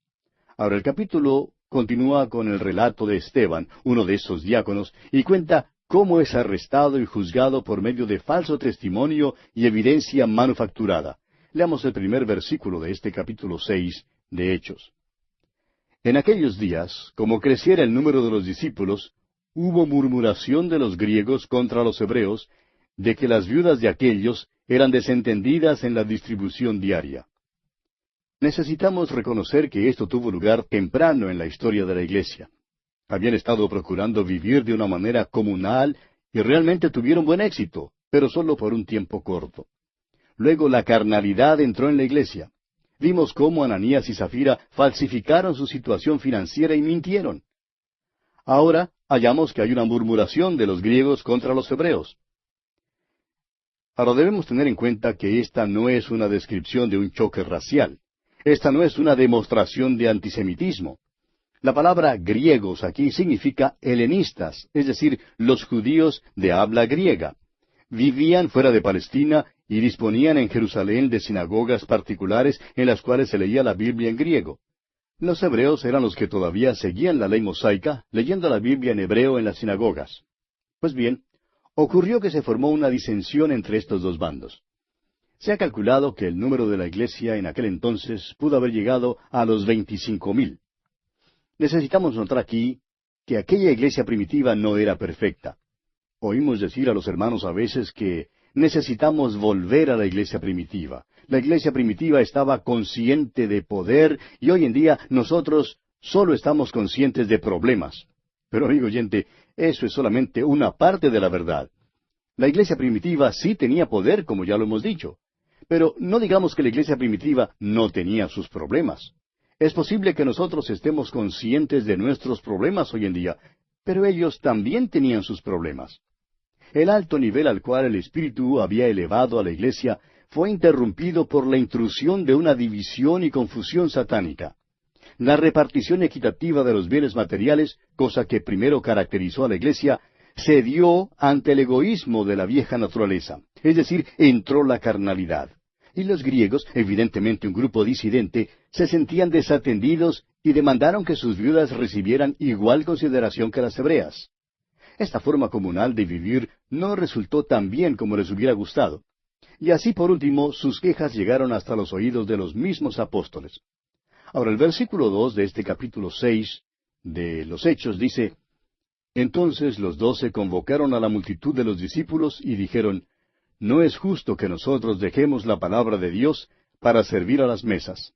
Ahora el capítulo continúa con el relato de Esteban, uno de esos diáconos, y cuenta cómo es arrestado y juzgado por medio de falso testimonio y evidencia manufacturada. Leamos el primer versículo de este capítulo 6 de Hechos. En aquellos días, como creciera el número de los discípulos, hubo murmuración de los griegos contra los hebreos, de que las viudas de aquellos eran desentendidas en la distribución diaria. Necesitamos reconocer que esto tuvo lugar temprano en la historia de la iglesia. Habían estado procurando vivir de una manera comunal y realmente tuvieron buen éxito, pero solo por un tiempo corto. Luego la carnalidad entró en la iglesia. Vimos cómo Ananías y Zafira falsificaron su situación financiera y mintieron. Ahora hallamos que hay una murmuración de los griegos contra los hebreos. Ahora debemos tener en cuenta que esta no es una descripción de un choque racial. Esta no es una demostración de antisemitismo. La palabra griegos aquí significa helenistas, es decir, los judíos de habla griega. Vivían fuera de Palestina y disponían en Jerusalén de sinagogas particulares en las cuales se leía la Biblia en griego. Los hebreos eran los que todavía seguían la ley mosaica, leyendo la Biblia en hebreo en las sinagogas. Pues bien, ocurrió que se formó una disensión entre estos dos bandos. Se ha calculado que el número de la iglesia en aquel entonces pudo haber llegado a los 25,000. Necesitamos notar aquí que aquella iglesia primitiva no era perfecta. Oímos decir a los hermanos a veces que necesitamos volver a la iglesia primitiva. La iglesia primitiva estaba consciente de poder y hoy en día nosotros solo estamos conscientes de problemas. Pero amigo oyente, eso es solamente una parte de la verdad. La iglesia primitiva sí tenía poder, como ya lo hemos dicho. Pero no digamos que la iglesia primitiva no tenía sus problemas. Es posible que nosotros estemos conscientes de nuestros problemas hoy en día, pero ellos también tenían sus problemas. El alto nivel al cual el Espíritu había elevado a la iglesia fue interrumpido por la intrusión de una división y confusión satánica. La repartición equitativa de los bienes materiales, cosa que primero caracterizó a la iglesia, se dio ante el egoísmo de la vieja naturaleza, es decir, entró la carnalidad. Y los griegos, evidentemente un grupo disidente, se sentían desatendidos y demandaron que sus viudas recibieran igual consideración que las hebreas. Esta forma comunal de vivir no resultó tan bien como les hubiera gustado. Y así por último sus quejas llegaron hasta los oídos de los mismos apóstoles. Ahora el versículo 2 de este capítulo 6 de los Hechos dice: Entonces los 12 convocaron a la multitud de los discípulos y dijeron: No es justo que nosotros dejemos la palabra de Dios para servir a las mesas.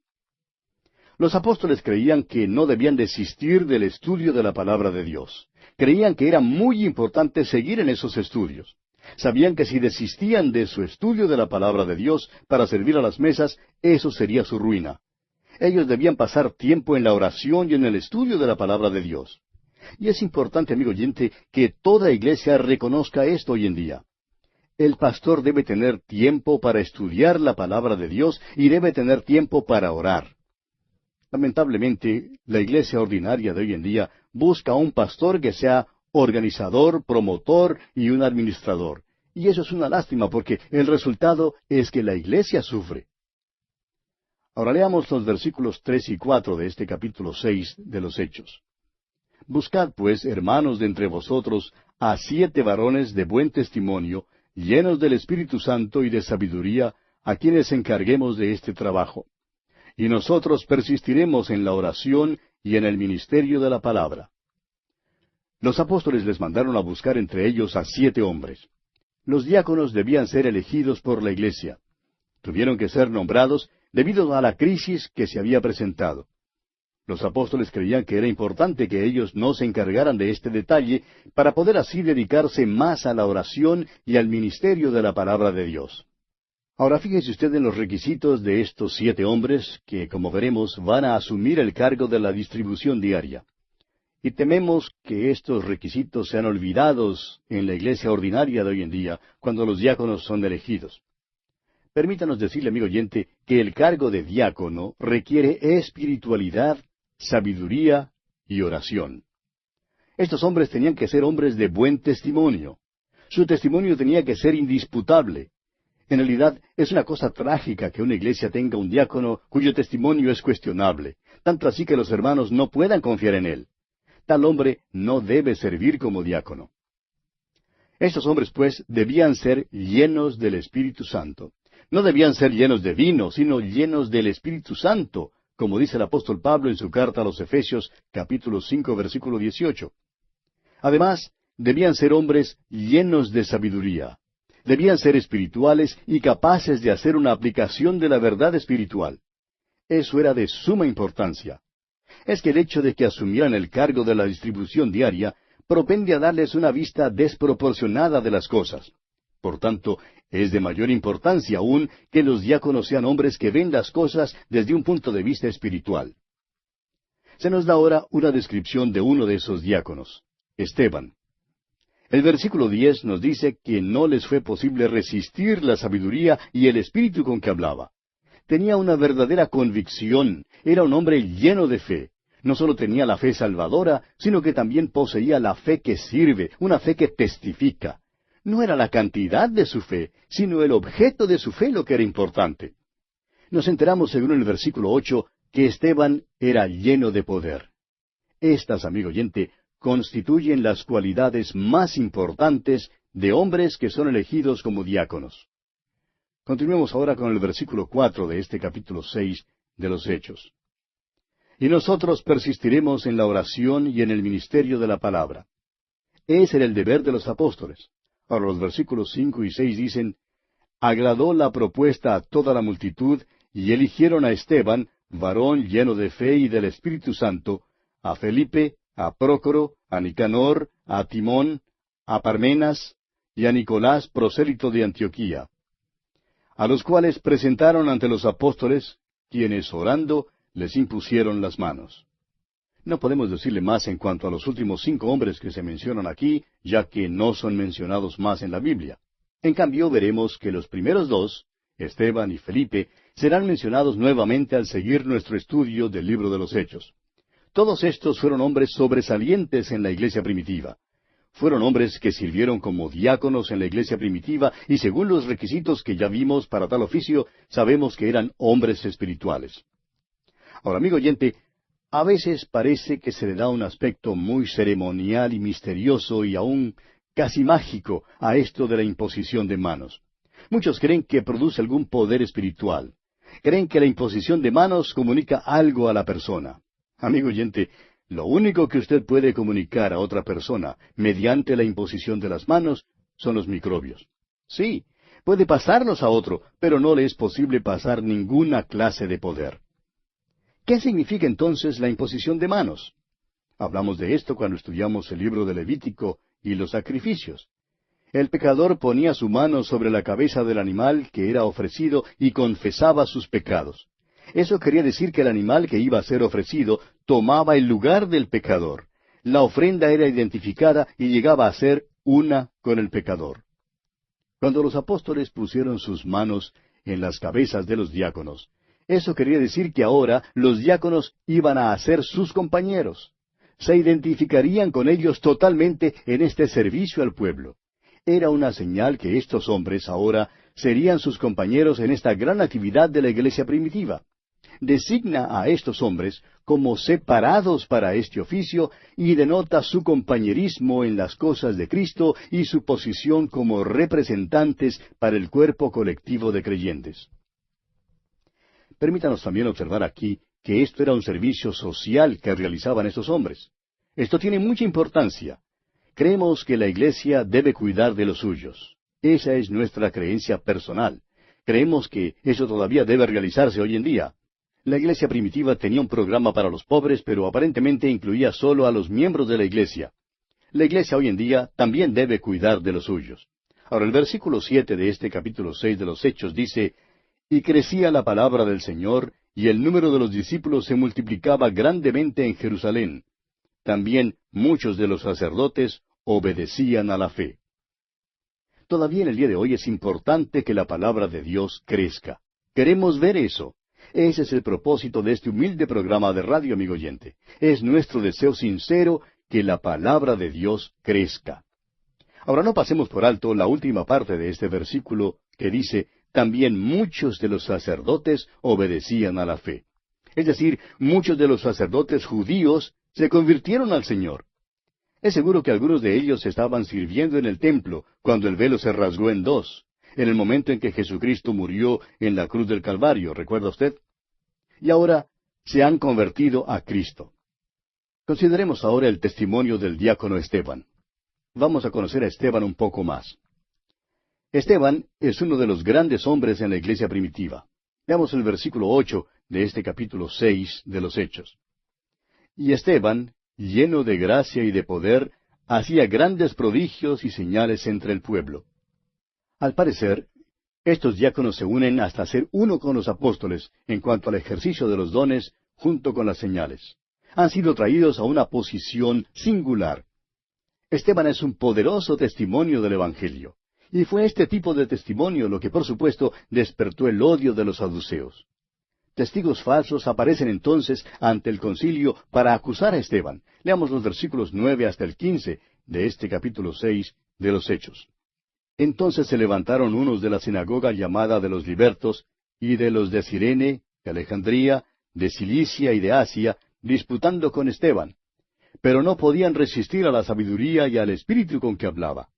Los apóstoles creían que no debían desistir del estudio de la palabra de Dios. Creían que era muy importante seguir en esos estudios. Sabían que si desistían de su estudio de la palabra de Dios para servir a las mesas, eso sería su ruina. Ellos debían pasar tiempo en la oración y en el estudio de la palabra de Dios. Y es importante, amigo oyente, que toda iglesia reconozca esto hoy en día. El pastor debe tener tiempo para estudiar la palabra de Dios y debe tener tiempo para orar. Lamentablemente, la iglesia ordinaria de hoy en día busca a un pastor que sea organizador, promotor y un administrador. Y eso es una lástima porque el resultado es que la iglesia sufre. Ahora leamos los versículos 3 y 4 de este capítulo 6 de los Hechos. Buscad pues, hermanos de entre vosotros, a 7 varones de buen testimonio, llenos del Espíritu Santo y de sabiduría, a quienes encarguemos de este trabajo. Y nosotros persistiremos en la oración y en el ministerio de la palabra. Los apóstoles les mandaron a buscar entre ellos a 7 hombres. Los diáconos debían ser elegidos por la iglesia. Tuvieron que ser nombrados debido a la crisis que se había presentado. Los apóstoles creían que era importante que ellos no se encargaran de este detalle para poder así dedicarse más a la oración y al ministerio de la palabra de Dios. Ahora fíjese usted en los requisitos de estos 7 hombres que, como veremos, van a asumir el cargo de la distribución diaria. Y tememos que estos requisitos sean olvidados en la iglesia ordinaria de hoy en día, cuando los diáconos son elegidos. Permítanos decirle, amigo oyente, que el cargo de diácono requiere espiritualidad, sabiduría y oración. Estos hombres tenían que ser hombres de buen testimonio. Su testimonio tenía que ser indisputable. En realidad, es una cosa trágica que una iglesia tenga un diácono cuyo testimonio es cuestionable, tanto así que los hermanos no puedan confiar en él. Tal hombre no debe servir como diácono. Estos hombres, pues, debían ser llenos del Espíritu Santo. No debían ser llenos de vino, sino llenos del Espíritu Santo, como dice el apóstol Pablo en su carta a los Efesios, capítulo 5, versículo 18. Además, debían ser hombres llenos de sabiduría. Debían ser espirituales y capaces de hacer una aplicación de la verdad espiritual. Eso era de suma importancia. Es que el hecho de que asumieran el cargo de la distribución diaria propende a darles una vista desproporcionada de las cosas. Por tanto, es de mayor importancia aún que los diáconos sean hombres que ven las cosas desde un punto de vista espiritual. Se nos da ahora una descripción de uno de esos diáconos, Esteban. El versículo 10 nos dice que no les fue posible resistir la sabiduría y el espíritu con que hablaba. Tenía una verdadera convicción, era un hombre lleno de fe. No solo tenía la fe salvadora, sino que también poseía la fe que sirve, una fe que testifica. No era la cantidad de su fe, sino el objeto de su fe lo que era importante. Nos enteramos, según el versículo 8, que Esteban era lleno de poder. Estas, amigo oyente, constituyen las cualidades más importantes de hombres que son elegidos como diáconos. Continuemos ahora con el versículo 4 de este capítulo 6 de los Hechos. Y nosotros persistiremos en la oración y en el ministerio de la palabra. Ese era el deber de los apóstoles. Ahora los versículos 5 y 6 dicen, agradó la propuesta a toda la multitud, y eligieron a Esteban, varón lleno de fe y del Espíritu Santo, a Felipe, a Prócoro, a Nicanor, a Timón, a Parmenas, y a Nicolás, prosélito de Antioquía, a los cuales presentaron ante los apóstoles, quienes orando les impusieron las manos. No podemos decirle más en cuanto a los últimos 5 hombres que se mencionan aquí, ya que no son mencionados más en la Biblia. En cambio, veremos que los primeros 2, Esteban y Felipe, serán mencionados nuevamente al seguir nuestro estudio del libro de los Hechos. Todos estos fueron hombres sobresalientes en la iglesia primitiva. Fueron hombres que sirvieron como diáconos en la iglesia primitiva y según los requisitos que ya vimos para tal oficio, sabemos que eran hombres espirituales. Ahora, amigo oyente, a veces parece que se le da un aspecto muy ceremonial y misterioso y aún casi mágico a esto de la imposición de manos. Muchos creen que produce algún poder espiritual. Creen que la imposición de manos comunica algo a la persona. Amigo oyente, lo único que usted puede comunicar a otra persona mediante la imposición de las manos son los microbios. Sí, puede pasarlos a otro, pero no le es posible pasar ninguna clase de poder. ¿Qué significa entonces la imposición de manos? Hablamos de esto cuando estudiamos el libro de Levítico y los sacrificios. El pecador ponía su mano sobre la cabeza del animal que era ofrecido y confesaba sus pecados. Eso quería decir que el animal que iba a ser ofrecido tomaba el lugar del pecador. La ofrenda era identificada y llegaba a ser una con el pecador. Cuando los apóstoles pusieron sus manos en las cabezas de los diáconos, eso quería decir que ahora los diáconos iban a ser sus compañeros. Se identificarían con ellos totalmente en este servicio al pueblo. Era una señal que estos hombres ahora serían sus compañeros en esta gran actividad de la iglesia primitiva. Designa a estos hombres como separados para este oficio y denota su compañerismo en las cosas de Cristo y su posición como representantes para el cuerpo colectivo de creyentes. Permítanos también observar aquí que esto era un servicio social que realizaban estos hombres. Esto tiene mucha importancia. Creemos que la iglesia debe cuidar de los suyos. Esa es nuestra creencia personal. Creemos que eso todavía debe realizarse hoy en día. La iglesia primitiva tenía un programa para los pobres, pero aparentemente incluía solo a los miembros de la iglesia. La iglesia hoy en día también debe cuidar de los suyos. Ahora, el versículo 7 de este capítulo 6 de los Hechos dice, y crecía la palabra del Señor, y el número de los discípulos se multiplicaba grandemente en Jerusalén. También muchos de los sacerdotes obedecían a la fe. Todavía en el día de hoy es importante que la palabra de Dios crezca. Queremos ver eso. Ese es el propósito de este humilde programa de radio, amigo oyente. Es nuestro deseo sincero que la palabra de Dios crezca. Ahora no pasemos por alto la última parte de este versículo que dice, también muchos de los sacerdotes obedecían a la fe. Es decir, muchos de los sacerdotes judíos se convirtieron al Señor. Es seguro que algunos de ellos estaban sirviendo en el templo cuando el velo se rasgó en dos, en el momento en que Jesucristo murió en la cruz del Calvario, ¿recuerda usted? Y ahora se han convertido a Cristo. Consideremos ahora el testimonio del diácono Esteban. Vamos a conocer a Esteban un poco más. Esteban es uno de los grandes hombres en la iglesia primitiva. Veamos el versículo 8 de este capítulo 6 de los Hechos. Y Esteban, lleno de gracia y de poder, hacía grandes prodigios y señales entre el pueblo. Al parecer, estos diáconos se unen hasta ser uno con los apóstoles en cuanto al ejercicio de los dones junto con las señales. Han sido traídos a una posición singular. Esteban es un poderoso testimonio del Evangelio. Y fue este tipo de testimonio lo que, por supuesto, despertó el odio de los saduceos. Testigos falsos aparecen entonces ante el concilio para acusar a Esteban. Leamos los versículos 9 hasta el 15 de este capítulo 6 de los Hechos. Entonces se levantaron unos de la sinagoga llamada de los libertos, y de los de Cirene, de Alejandría, de Cilicia y de Asia, disputando con Esteban. Pero no podían resistir a la sabiduría y al espíritu con que hablaba.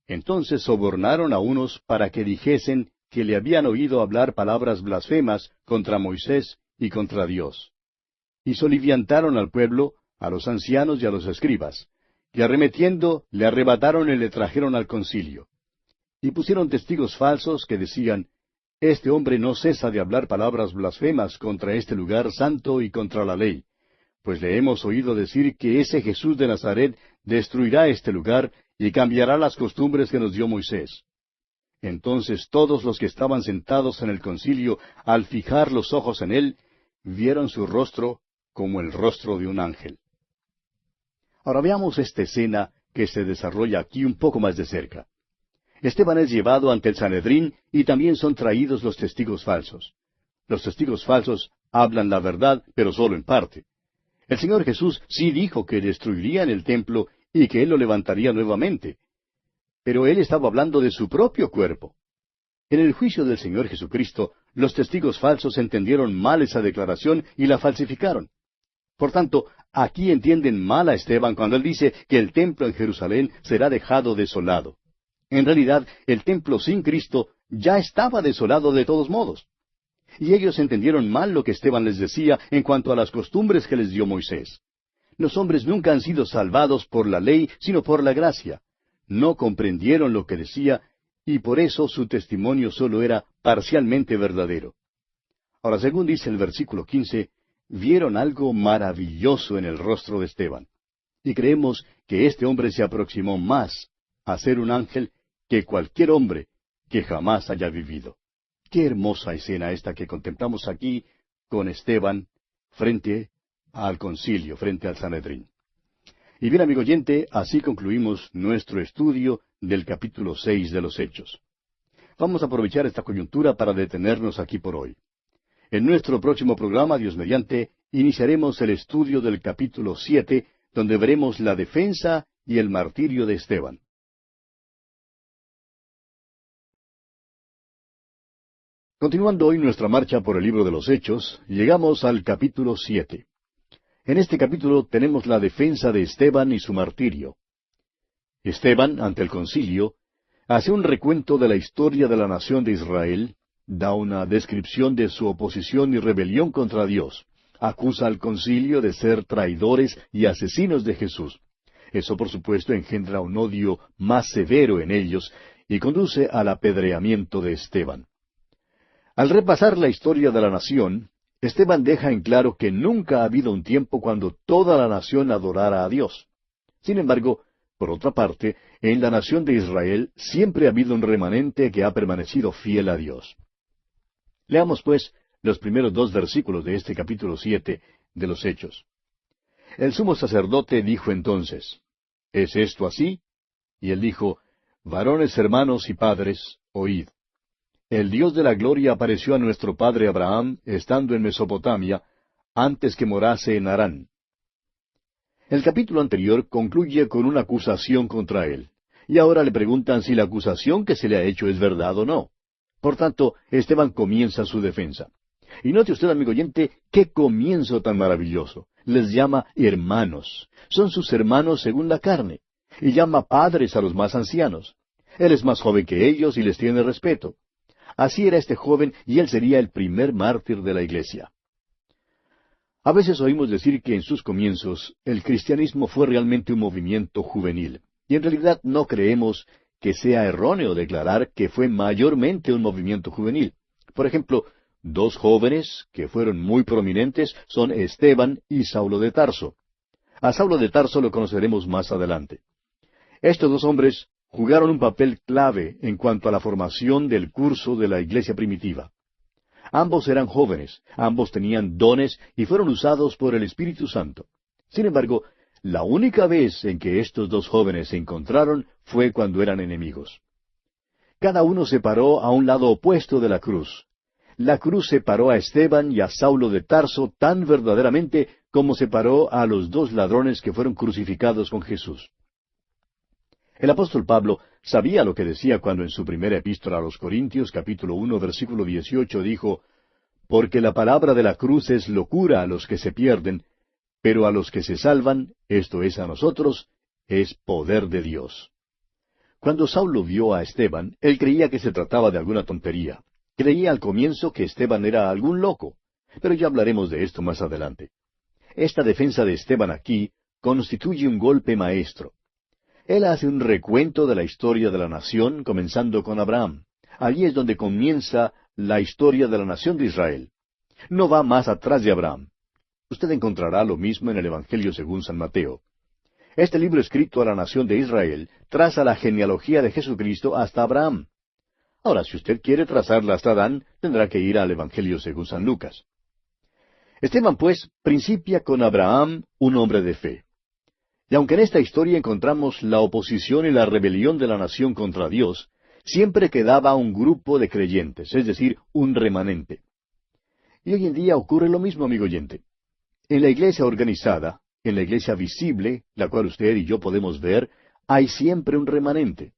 Entonces sobornaron a unos para que dijesen que le habían oído hablar palabras blasfemas contra Moisés y contra Dios. Y soliviantaron al pueblo, a los ancianos y a los escribas, y arremetiendo le arrebataron y le trajeron al concilio. Y pusieron testigos falsos que decían, este hombre no cesa de hablar palabras blasfemas contra este lugar santo y contra la ley, pues le hemos oído decir que ese Jesús de Nazaret destruirá este lugar y cambiará las costumbres que nos dio Moisés. Entonces todos los que estaban sentados en el concilio, al fijar los ojos en él, vieron su rostro como el rostro de un ángel. Ahora veamos esta escena que se desarrolla aquí un poco más de cerca. Esteban es llevado ante el Sanedrín y también son traídos los testigos falsos. Los testigos falsos hablan la verdad, pero solo en parte. El Señor Jesús sí dijo que destruirían el templo y que Él lo levantaría nuevamente. Pero Él estaba hablando de su propio cuerpo. En el juicio del Señor Jesucristo, los testigos falsos entendieron mal esa declaración y la falsificaron. Por tanto, aquí entienden mal a Esteban cuando él dice que el templo en Jerusalén será dejado desolado. En realidad, el templo sin Cristo ya estaba desolado de todos modos. Y ellos entendieron mal lo que Esteban les decía en cuanto a las costumbres que les dio Moisés. Los hombres nunca han sido salvados por la ley, sino por la gracia. No comprendieron lo que decía, y por eso su testimonio solo era parcialmente verdadero. Ahora, según dice el versículo 15, vieron algo maravilloso en el rostro de Esteban. Y creemos que este hombre se aproximó más a ser un ángel que cualquier hombre que jamás haya vivido. Qué hermosa escena esta que contemplamos aquí con Esteban frente al concilio, frente al Sanedrín. Y bien, amigo oyente, así concluimos nuestro estudio del capítulo 6 de los Hechos. Vamos a aprovechar esta coyuntura para detenernos aquí por hoy. En nuestro próximo programa, Dios mediante, iniciaremos el estudio del capítulo 7, donde veremos la defensa y el martirio de Esteban. Continuando hoy nuestra marcha por el libro de los Hechos, llegamos al capítulo 7. En este capítulo tenemos la defensa de Esteban y su martirio. Esteban, ante el concilio, hace un recuento de la historia de la nación de Israel, da una descripción de su oposición y rebelión contra Dios, acusa al concilio de ser traidores y asesinos de Jesús. Eso, por supuesto, engendra un odio más severo en ellos y conduce al apedreamiento de Esteban. Al repasar la historia de la nación, Esteban deja en claro que nunca ha habido un tiempo cuando toda la nación adorara a Dios. Sin embargo, por otra parte, en la nación de Israel siempre ha habido un remanente que ha permanecido fiel a Dios. Leamos, pues, los primeros 2 versículos de este capítulo 7 de los Hechos. El sumo sacerdote dijo entonces, ¿es esto así? Y él dijo, varones hermanos y padres, oíd. El Dios de la gloria apareció a nuestro padre Abraham, estando en Mesopotamia, antes que morase en Harán. El capítulo anterior concluye con una acusación contra él, y ahora le preguntan si la acusación que se le ha hecho es verdad o no. Por tanto, Esteban comienza su defensa. Y note usted, amigo oyente, qué comienzo tan maravilloso. Les llama hermanos. Son sus hermanos según la carne. Y llama padres a los más ancianos. Él es más joven que ellos y les tiene respeto. Así era este joven y él sería el primer mártir de la iglesia. A veces oímos decir que en sus comienzos el cristianismo fue realmente un movimiento juvenil. Y en realidad no creemos que sea erróneo declarar que fue mayormente un movimiento juvenil. Por ejemplo, dos jóvenes que fueron muy prominentes son Esteban y Saulo de Tarso. A Saulo de Tarso lo conoceremos más adelante. Estos dos hombres jugaron un papel clave en cuanto a la formación del curso de la iglesia primitiva. Ambos eran jóvenes, ambos tenían dones y fueron usados por el Espíritu Santo. Sin embargo, la única vez en que estos dos jóvenes se encontraron fue cuando eran enemigos. Cada uno se paró a un lado opuesto de la cruz. La cruz separó a Esteban y a Saulo de Tarso tan verdaderamente como separó a los dos ladrones que fueron crucificados con Jesús. El apóstol Pablo sabía lo que decía cuando en su primera epístola a los Corintios, capítulo 1, versículo 18, dijo, «Porque la palabra de la cruz es locura a los que se pierden, pero a los que se salvan, esto es a nosotros, es poder de Dios». Cuando Saulo vio a Esteban, él creía que se trataba de alguna tontería. Creía al comienzo que Esteban era algún loco, pero ya hablaremos de esto más adelante. Esta defensa de Esteban aquí constituye un golpe maestro. Él hace un recuento de la historia de la nación, comenzando con Abraham. Allí es donde comienza la historia de la nación de Israel. No va más atrás de Abraham. Usted encontrará lo mismo en el Evangelio según San Mateo. Este libro escrito a la nación de Israel traza la genealogía de Jesucristo hasta Abraham. Ahora, si usted quiere trazarla hasta Adán, tendrá que ir al Evangelio según San Lucas. Esteban, pues, principia con Abraham, un hombre de fe. Y aunque en esta historia encontramos la oposición y la rebelión de la nación contra Dios, siempre quedaba un grupo de creyentes, es decir, un remanente. Y hoy en día ocurre lo mismo, amigo oyente. En la iglesia organizada, en la iglesia visible, la cual usted y yo podemos ver, hay siempre un remanente.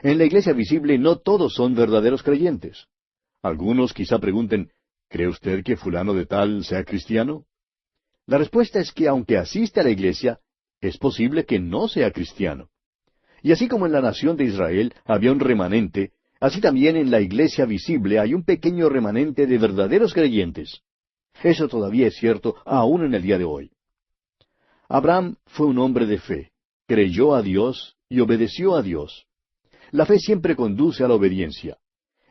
En la iglesia visible no todos son verdaderos creyentes. Algunos quizá pregunten, ¿cree usted que fulano de tal sea cristiano? La respuesta es que aunque asiste a la iglesia, es posible que no sea cristiano. Y así como en la nación de Israel había un remanente, así también en la iglesia visible hay un pequeño remanente de verdaderos creyentes. Eso todavía es cierto aún en el día de hoy. Abraham fue un hombre de fe, creyó a Dios y obedeció a Dios. La fe siempre conduce a la obediencia.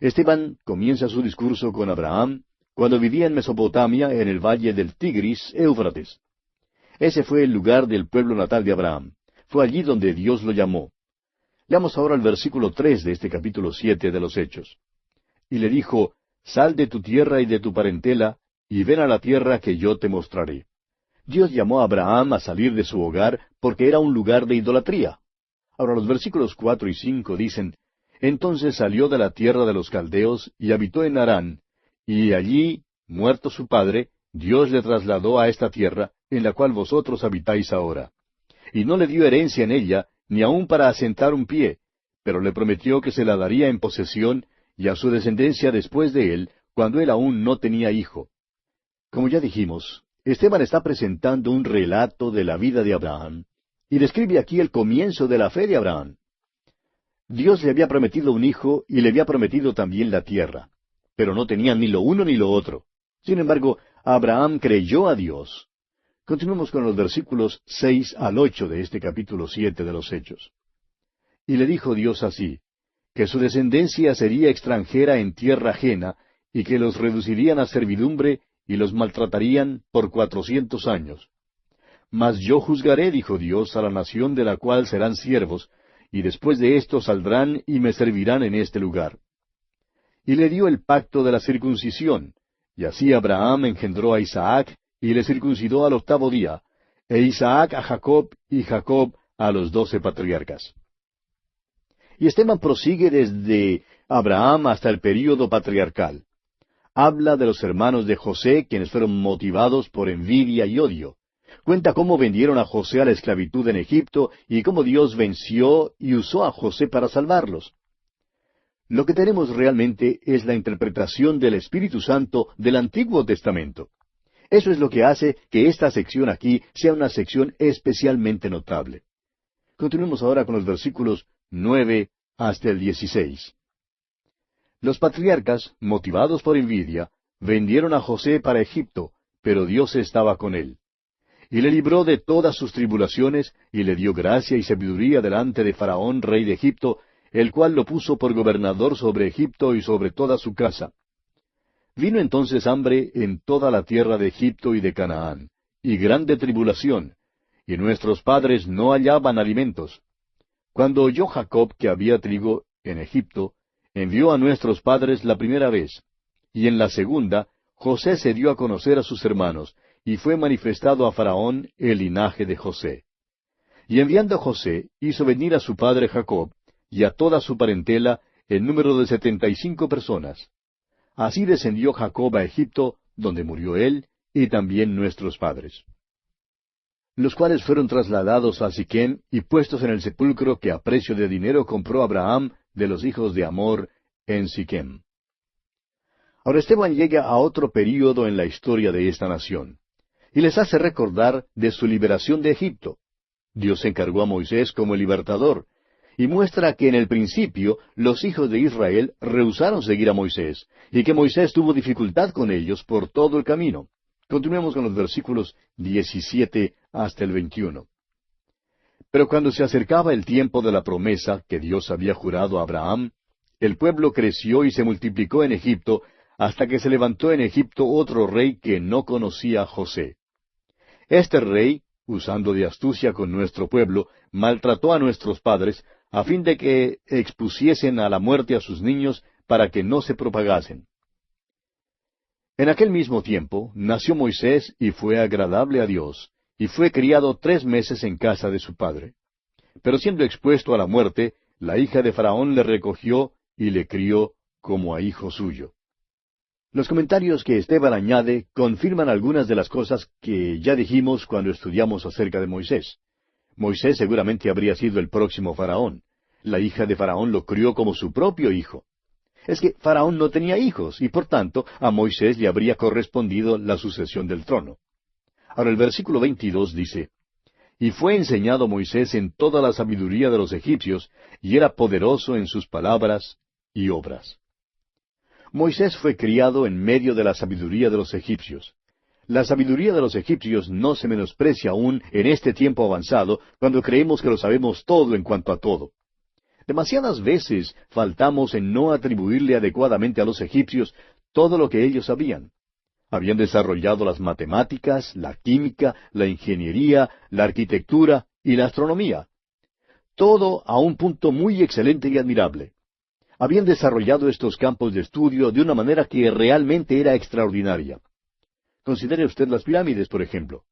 Esteban comienza su discurso con Abraham cuando vivía en Mesopotamia en el valle del Tigris, Éufrates. Ese fue el lugar del pueblo natal de Abraham. Fue allí donde Dios lo llamó. Leamos ahora el versículo 3 de este capítulo 7 de los Hechos. Y le dijo, «Sal de tu tierra y de tu parentela, y ven a la tierra que yo te mostraré». Dios llamó a Abraham a salir de su hogar porque era un lugar de idolatría. Ahora los versículos 4 y 5 dicen, «Entonces salió de la tierra de los caldeos y habitó en Harán, y allí, muerto su padre, Dios le trasladó a esta tierra, en la cual vosotros habitáis ahora. Y no le dio herencia en ella, ni aun para asentar un pie, pero le prometió que se la daría en posesión, y a su descendencia después de él, cuando él aún no tenía hijo». Como ya dijimos, Esteban está presentando un relato de la vida de Abraham, y describe aquí el comienzo de la fe de Abraham. Dios le había prometido un hijo, y le había prometido también la tierra, pero no tenía ni lo uno ni lo otro. Sin embargo, Abraham creyó a Dios. Continuemos con los versículos 6 al 8 de este capítulo 7 de los Hechos. Y le dijo Dios así, que su descendencia sería extranjera en tierra ajena, y que los reducirían a servidumbre, y los maltratarían por 400 años. Mas yo juzgaré, dijo Dios, a la nación de la cual serán siervos, y después de esto saldrán y me servirán en este lugar. Y le dio el pacto de la circuncisión, y así Abraham engendró a Isaac, y le circuncidó al 8º día, e Isaac a Jacob, y Jacob a los 12 patriarcas. Y Esteban prosigue desde Abraham hasta el período patriarcal. Habla de los hermanos de José, quienes fueron motivados por envidia y odio. Cuenta cómo vendieron a José a la esclavitud en Egipto y cómo Dios venció y usó a José para salvarlos. Lo que tenemos realmente es la interpretación del Espíritu Santo del Antiguo Testamento. Eso es lo que hace que esta sección aquí sea una sección especialmente notable. Continuemos ahora con los versículos 9 hasta el 16. Los patriarcas, motivados por envidia, vendieron a José para Egipto, pero Dios estaba con él. Y le libró de todas sus tribulaciones, y le dio gracia y sabiduría delante de Faraón, rey de Egipto, el cual lo puso por gobernador sobre Egipto y sobre toda su casa. Vino entonces hambre en toda la tierra de Egipto y de Canaán, y grande tribulación, y nuestros padres no hallaban alimentos. Cuando oyó Jacob que había trigo en Egipto, envió a nuestros padres la primera vez, y en la segunda, José se dio a conocer a sus hermanos, y fue manifestado a Faraón el linaje de José. Y enviando a José, hizo venir a su padre Jacob, y a toda su parentela, en número de 75 personas. Así descendió Jacob a Egipto, donde murió él, y también nuestros padres. Los cuales fueron trasladados a Siquem y puestos en el sepulcro que a precio de dinero compró Abraham de los hijos de Amor en Siquem. Ahora Esteban llega a otro período en la historia de esta nación, y les hace recordar de su liberación de Egipto. Dios encargó a Moisés como el libertador, y muestra que en el principio los hijos de Israel rehusaron seguir a Moisés, y que Moisés tuvo dificultad con ellos por todo el camino. Continuemos con los versículos 17 hasta el 21. Pero cuando se acercaba el tiempo de la promesa que Dios había jurado a Abraham, el pueblo creció y se multiplicó en Egipto, hasta que se levantó en Egipto otro rey que no conocía a José. Este rey, usando de astucia con nuestro pueblo, maltrató a nuestros padres, a fin de que expusiesen a la muerte a sus niños para que no se propagasen. En aquel mismo tiempo nació Moisés y fue agradable a Dios, y fue criado 3 meses en casa de su padre. Pero siendo expuesto a la muerte, la hija de Faraón le recogió y le crió como a hijo suyo. Los comentarios que Esteban añade confirman algunas de las cosas que ya dijimos cuando estudiamos acerca de Moisés. Moisés seguramente habría sido el próximo Faraón. La hija de Faraón lo crió como su propio hijo. Es que Faraón no tenía hijos, y por tanto a Moisés le habría correspondido la sucesión del trono. Ahora el versículo 22 dice, «Y fue enseñado Moisés en toda la sabiduría de los egipcios, y era poderoso en sus palabras y obras». Moisés fue criado en medio de la sabiduría de los egipcios. La sabiduría de los egipcios no se menosprecia aún en este tiempo avanzado, cuando creemos que lo sabemos todo en cuanto a todo. Demasiadas veces faltamos en no atribuirle adecuadamente a los egipcios todo lo que ellos sabían. Habían desarrollado las matemáticas, la química, la ingeniería, la arquitectura y la astronomía. Todo a un punto muy excelente y admirable. Habían desarrollado estos campos de estudio de una manera que realmente era extraordinaria. Considere usted las pirámides, por ejemplo.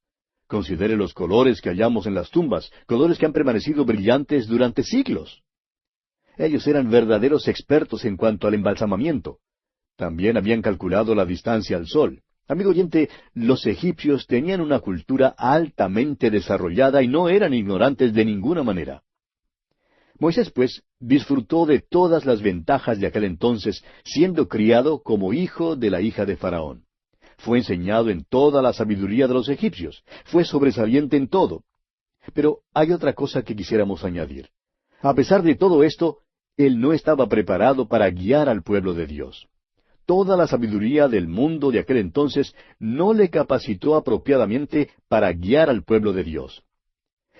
Considere los colores que hallamos en las tumbas, colores que han permanecido brillantes durante siglos. Ellos eran verdaderos expertos en cuanto al embalsamamiento. También habían calculado la distancia al sol. Amigo oyente, los egipcios tenían una cultura altamente desarrollada y no eran ignorantes de ninguna manera. Moisés, pues, disfrutó de todas las ventajas de aquel entonces, siendo criado como hijo de la hija de Faraón. Fue enseñado en toda la sabiduría de los egipcios. Fue sobresaliente en todo. Pero hay otra cosa que quisiéramos añadir. A pesar de todo esto, él no estaba preparado para guiar al pueblo de Dios. Toda la sabiduría del mundo de aquel entonces no le capacitó apropiadamente para guiar al pueblo de Dios.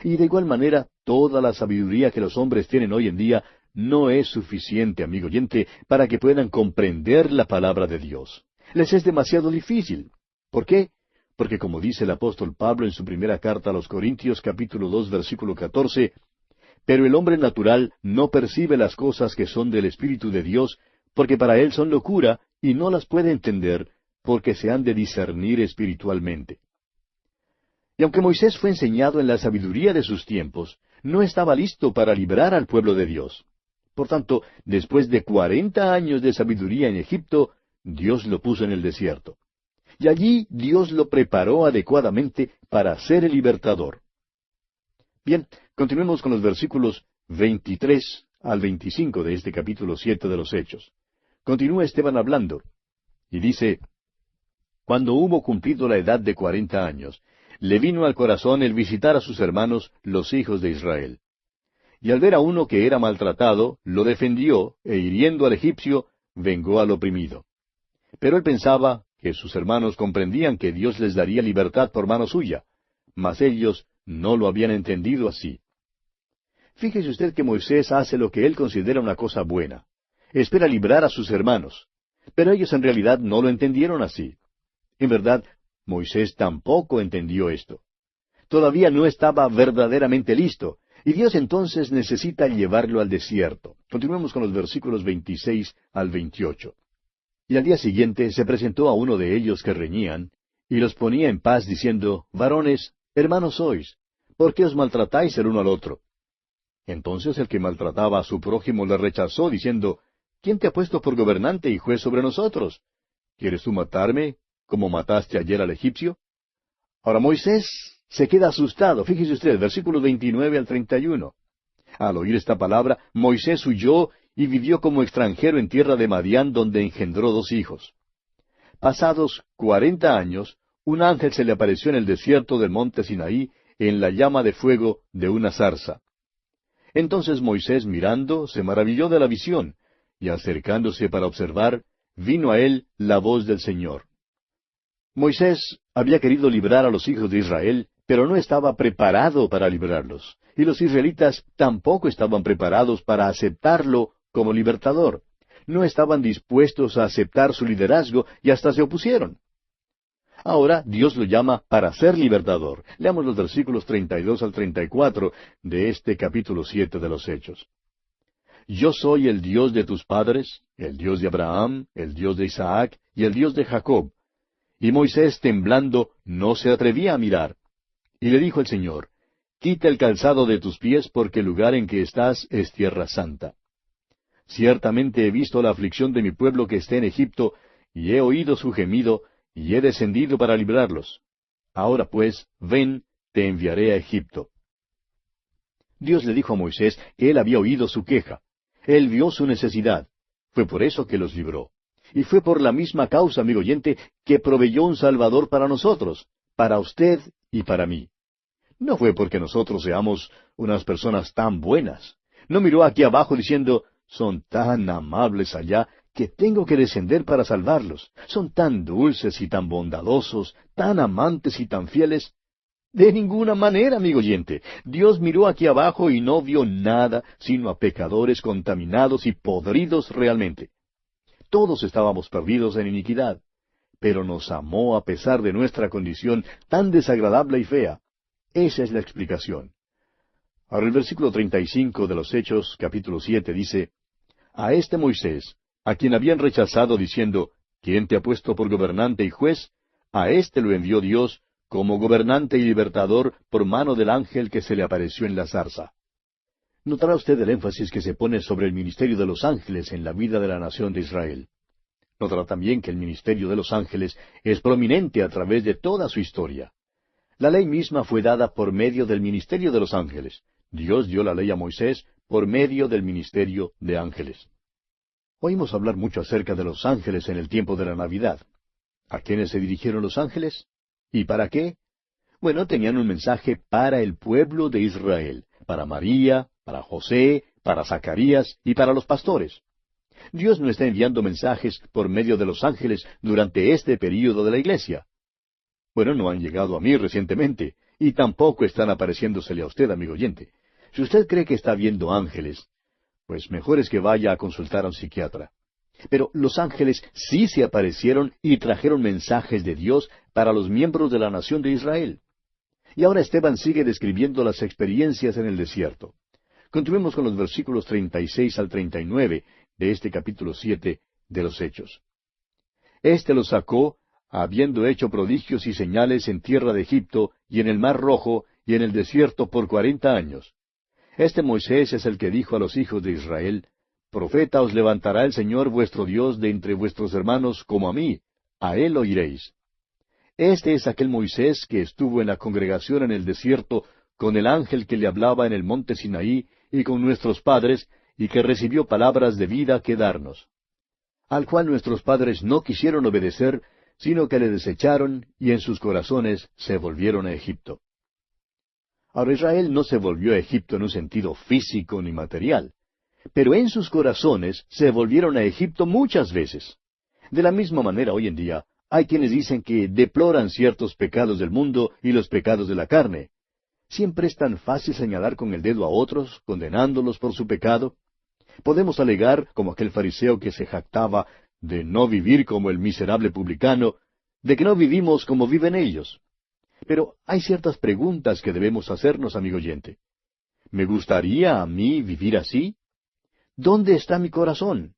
Y de igual manera, toda la sabiduría que los hombres tienen hoy en día no es suficiente, amigo oyente, para que puedan comprender la palabra de Dios. Les es demasiado difícil. ¿Por qué? Porque como dice el apóstol Pablo en su primera carta a los Corintios, capítulo 2, versículo 14, «Pero el hombre natural no percibe las cosas que son del Espíritu de Dios, porque para él son locura, y no las puede entender, porque se han de discernir espiritualmente». Y aunque Moisés fue enseñado en la sabiduría de sus tiempos, no estaba listo para librar al pueblo de Dios. Por tanto, después de 40 años de sabiduría en Egipto, Dios lo puso en el desierto. y allí Dios lo preparó adecuadamente para ser el libertador. Bien, continuemos con los versículos 23 al 25 de este capítulo 7 de los Hechos. Continúa Esteban hablando, y dice, cuando hubo cumplido la edad de 40 años, le vino al corazón el visitar a sus hermanos, los hijos de Israel. Y al ver a uno que era maltratado, lo defendió, e hiriendo al egipcio, vengó al oprimido. Pero él pensaba que sus hermanos comprendían que Dios les daría libertad por mano suya, mas ellos no lo habían entendido así. Fíjese usted que Moisés hace lo que él considera una cosa buena. Espera librar a sus hermanos. Pero ellos en realidad no lo entendieron así. En verdad, Moisés tampoco entendió esto. Todavía no estaba verdaderamente listo, y Dios entonces necesita llevarlo al desierto. Continuemos con los versículos 26 al 28. Y al día siguiente se presentó a uno de ellos que reñían, y los ponía en paz diciendo, varones, hermanos sois, ¿por qué os maltratáis el uno al otro? Entonces el que maltrataba a su prójimo le rechazó, diciendo, ¿quién te ha puesto por gobernante y juez sobre nosotros? ¿Quieres tú matarme, como mataste ayer al egipcio? Ahora Moisés se queda asustado. Fíjese usted, versículos 29 al 31. Al oír esta palabra, Moisés huyó y vivió como extranjero en tierra de Madián, donde engendró 2 hijos. Pasados 40 años, un ángel se le apareció en el desierto del monte Sinaí, en la llama de fuego de una zarza. Entonces Moisés, mirando, se maravilló de la visión, y acercándose para observar, vino a él la voz del Señor. Moisés había querido librar a los hijos de Israel, pero no estaba preparado para librarlos, y los israelitas tampoco estaban preparados para aceptarlo como libertador. No estaban dispuestos a aceptar su liderazgo y hasta se opusieron. Ahora Dios lo llama para ser libertador. Leamos los versículos 32 al 34 de este capítulo 7 de los Hechos. Yo soy el Dios de tus padres, el Dios de Abraham, el Dios de Isaac y el Dios de Jacob. Y Moisés, temblando, no se atrevía a mirar. Y le dijo el Señor, quita el calzado de tus pies, porque el lugar en que estás es tierra santa. Ciertamente he visto la aflicción de mi pueblo que está en Egipto, y he oído su gemido, y he descendido para librarlos. Ahora pues, ven, te enviaré a Egipto. Dios le dijo a Moisés que él había oído su queja. Él vio su necesidad. Fue por eso que los libró. Y fue por la misma causa, amigo oyente, que proveyó un Salvador para nosotros, para usted y para mí. No fue porque nosotros seamos unas personas tan buenas. No miró aquí abajo diciendo, son tan amables allá que tengo que descender para salvarlos. Son tan dulces y tan bondadosos, tan amantes y tan fieles. De ninguna manera, amigo oyente. Dios miró aquí abajo y no vio nada sino a pecadores contaminados y podridos realmente. Todos estábamos perdidos en iniquidad, pero nos amó a pesar de nuestra condición tan desagradable y fea. Esa es la explicación. Ahora el versículo 35 de los Hechos, capítulo 7, dice, a este Moisés, a quien habían rechazado diciendo, ¿quién te ha puesto por gobernante y juez? A éste lo envió Dios como gobernante y libertador por mano del ángel que se le apareció en la zarza. Notará usted el énfasis que se pone sobre el ministerio de los ángeles en la vida de la nación de Israel. Notará también que el ministerio de los ángeles es prominente a través de toda su historia. La ley misma fue dada por medio del ministerio de los ángeles. Dios dio la ley a Moisés por medio del ministerio de ángeles. Oímos hablar mucho acerca de los ángeles en el tiempo de la Navidad. ¿A quiénes se dirigieron los ángeles? ¿Y para qué? Bueno, tenían un mensaje para el pueblo de Israel, para María, para José, para Zacarías y para los pastores. Dios no está enviando mensajes por medio de los ángeles durante este período de la iglesia. Bueno, no han llegado a mí recientemente, y tampoco están apareciéndosele a usted, amigo oyente. Si usted cree que está viendo ángeles, pues mejor es que vaya a consultar a un psiquiatra. Pero los ángeles sí se aparecieron y trajeron mensajes de Dios para los miembros de la nación de Israel. Y ahora Esteban sigue describiendo las experiencias en el desierto. Continuemos con los versículos 36 al 39 de este capítulo 7 de los Hechos. Este los sacó, habiendo hecho prodigios y señales en tierra de Egipto, y en el mar Rojo, y en el desierto por 40 años. Este Moisés es el que dijo a los hijos de Israel, Profeta os levantará el Señor vuestro Dios de entre vuestros hermanos como a mí, a él oiréis. Este es aquel Moisés que estuvo en la congregación en el desierto con el ángel que le hablaba en el monte Sinaí y con nuestros padres, y que recibió palabras de vida que darnos, al cual nuestros padres no quisieron obedecer, sino que le desecharon, y en sus corazones se volvieron a Egipto. Ahora Israel no se volvió a Egipto en un sentido físico ni material, pero en sus corazones se volvieron a Egipto muchas veces. De la misma manera hoy en día, hay quienes dicen que deploran ciertos pecados del mundo y los pecados de la carne. Siempre es tan fácil señalar con el dedo a otros, condenándolos por su pecado. Podemos alegar, como aquel fariseo que se jactaba de no vivir como el miserable publicano, de que no vivimos como viven ellos. Pero hay ciertas preguntas que debemos hacernos, amigo oyente. ¿Me gustaría a mí vivir así? ¿Dónde está mi corazón?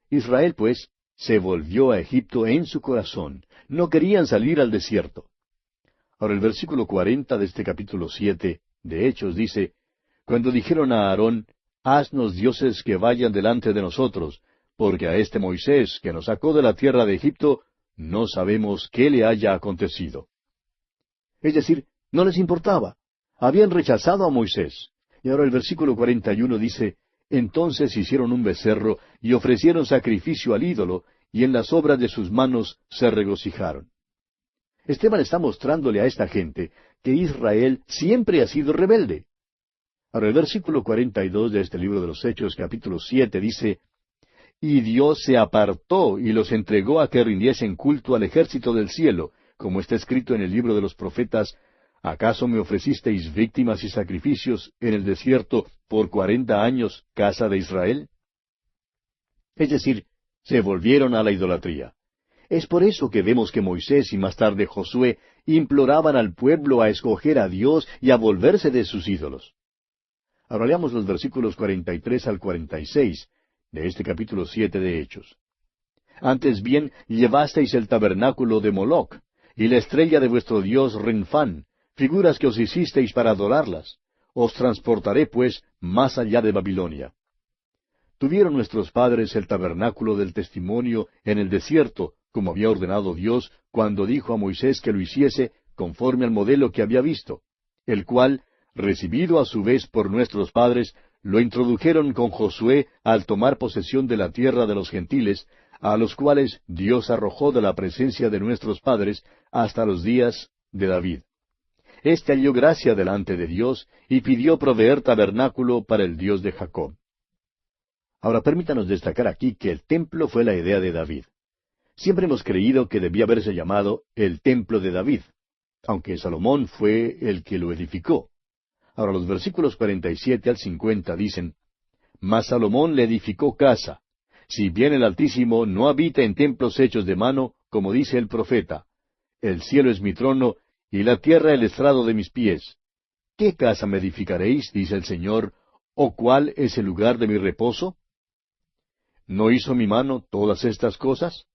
Israel, pues, se volvió a Egipto en su corazón. No querían salir al desierto. Ahora el versículo 40 de este capítulo 7 de Hechos dice, cuando dijeron a Aarón, haznos dioses que vayan delante de nosotros, porque a este Moisés, que nos sacó de la tierra de Egipto, no sabemos qué le haya acontecido. Es decir, no les importaba. Habían rechazado a Moisés. Y ahora el versículo 41 dice, entonces hicieron un becerro y ofrecieron sacrificio al ídolo, y en las obras de sus manos se regocijaron. Esteban está mostrándole a esta gente que Israel siempre ha sido rebelde. Ahora el versículo 42 de este libro de los Hechos, capítulo 7, dice, y Dios se apartó y los entregó a que rindiesen culto al ejército del cielo, como está escrito en el libro de los profetas, ¿acaso me ofrecisteis víctimas y sacrificios en el desierto por 40 años, casa de Israel? Es decir, se volvieron a la idolatría. Es por eso que vemos que Moisés y más tarde Josué imploraban al pueblo a escoger a Dios y a volverse de sus ídolos. Ahora leamos los versículos 43 al 46 de este capítulo 7 de Hechos. Antes bien, llevasteis el tabernáculo de Moloc, y la estrella de vuestro dios Renfán, figuras que os hicisteis para adorarlas. Os transportaré, pues, más allá de Babilonia. Tuvieron nuestros padres el tabernáculo del testimonio en el desierto, como había ordenado Dios, cuando dijo a Moisés que lo hiciese conforme al modelo que había visto, el cual, recibido a su vez por nuestros padres, lo introdujeron con Josué al tomar posesión de la tierra de los gentiles, a los cuales Dios arrojó de la presencia de nuestros padres hasta los días de David. Este halló gracia delante de Dios y pidió proveer tabernáculo para el Dios de Jacob. Ahora permítanos destacar aquí que el templo fue la idea de David. Siempre hemos creído que debía haberse llamado el templo de David, aunque Salomón fue el que lo edificó. Ahora los versículos 47 al 50 dicen, mas Salomón le edificó casa. Si bien el Altísimo no habita en templos hechos de mano, como dice el profeta, el cielo es mi trono, y la tierra el estrado de mis pies. ¿Qué casa me edificaréis, dice el Señor, o cuál es el lugar de mi reposo? ¿No hizo mi mano todas estas cosas?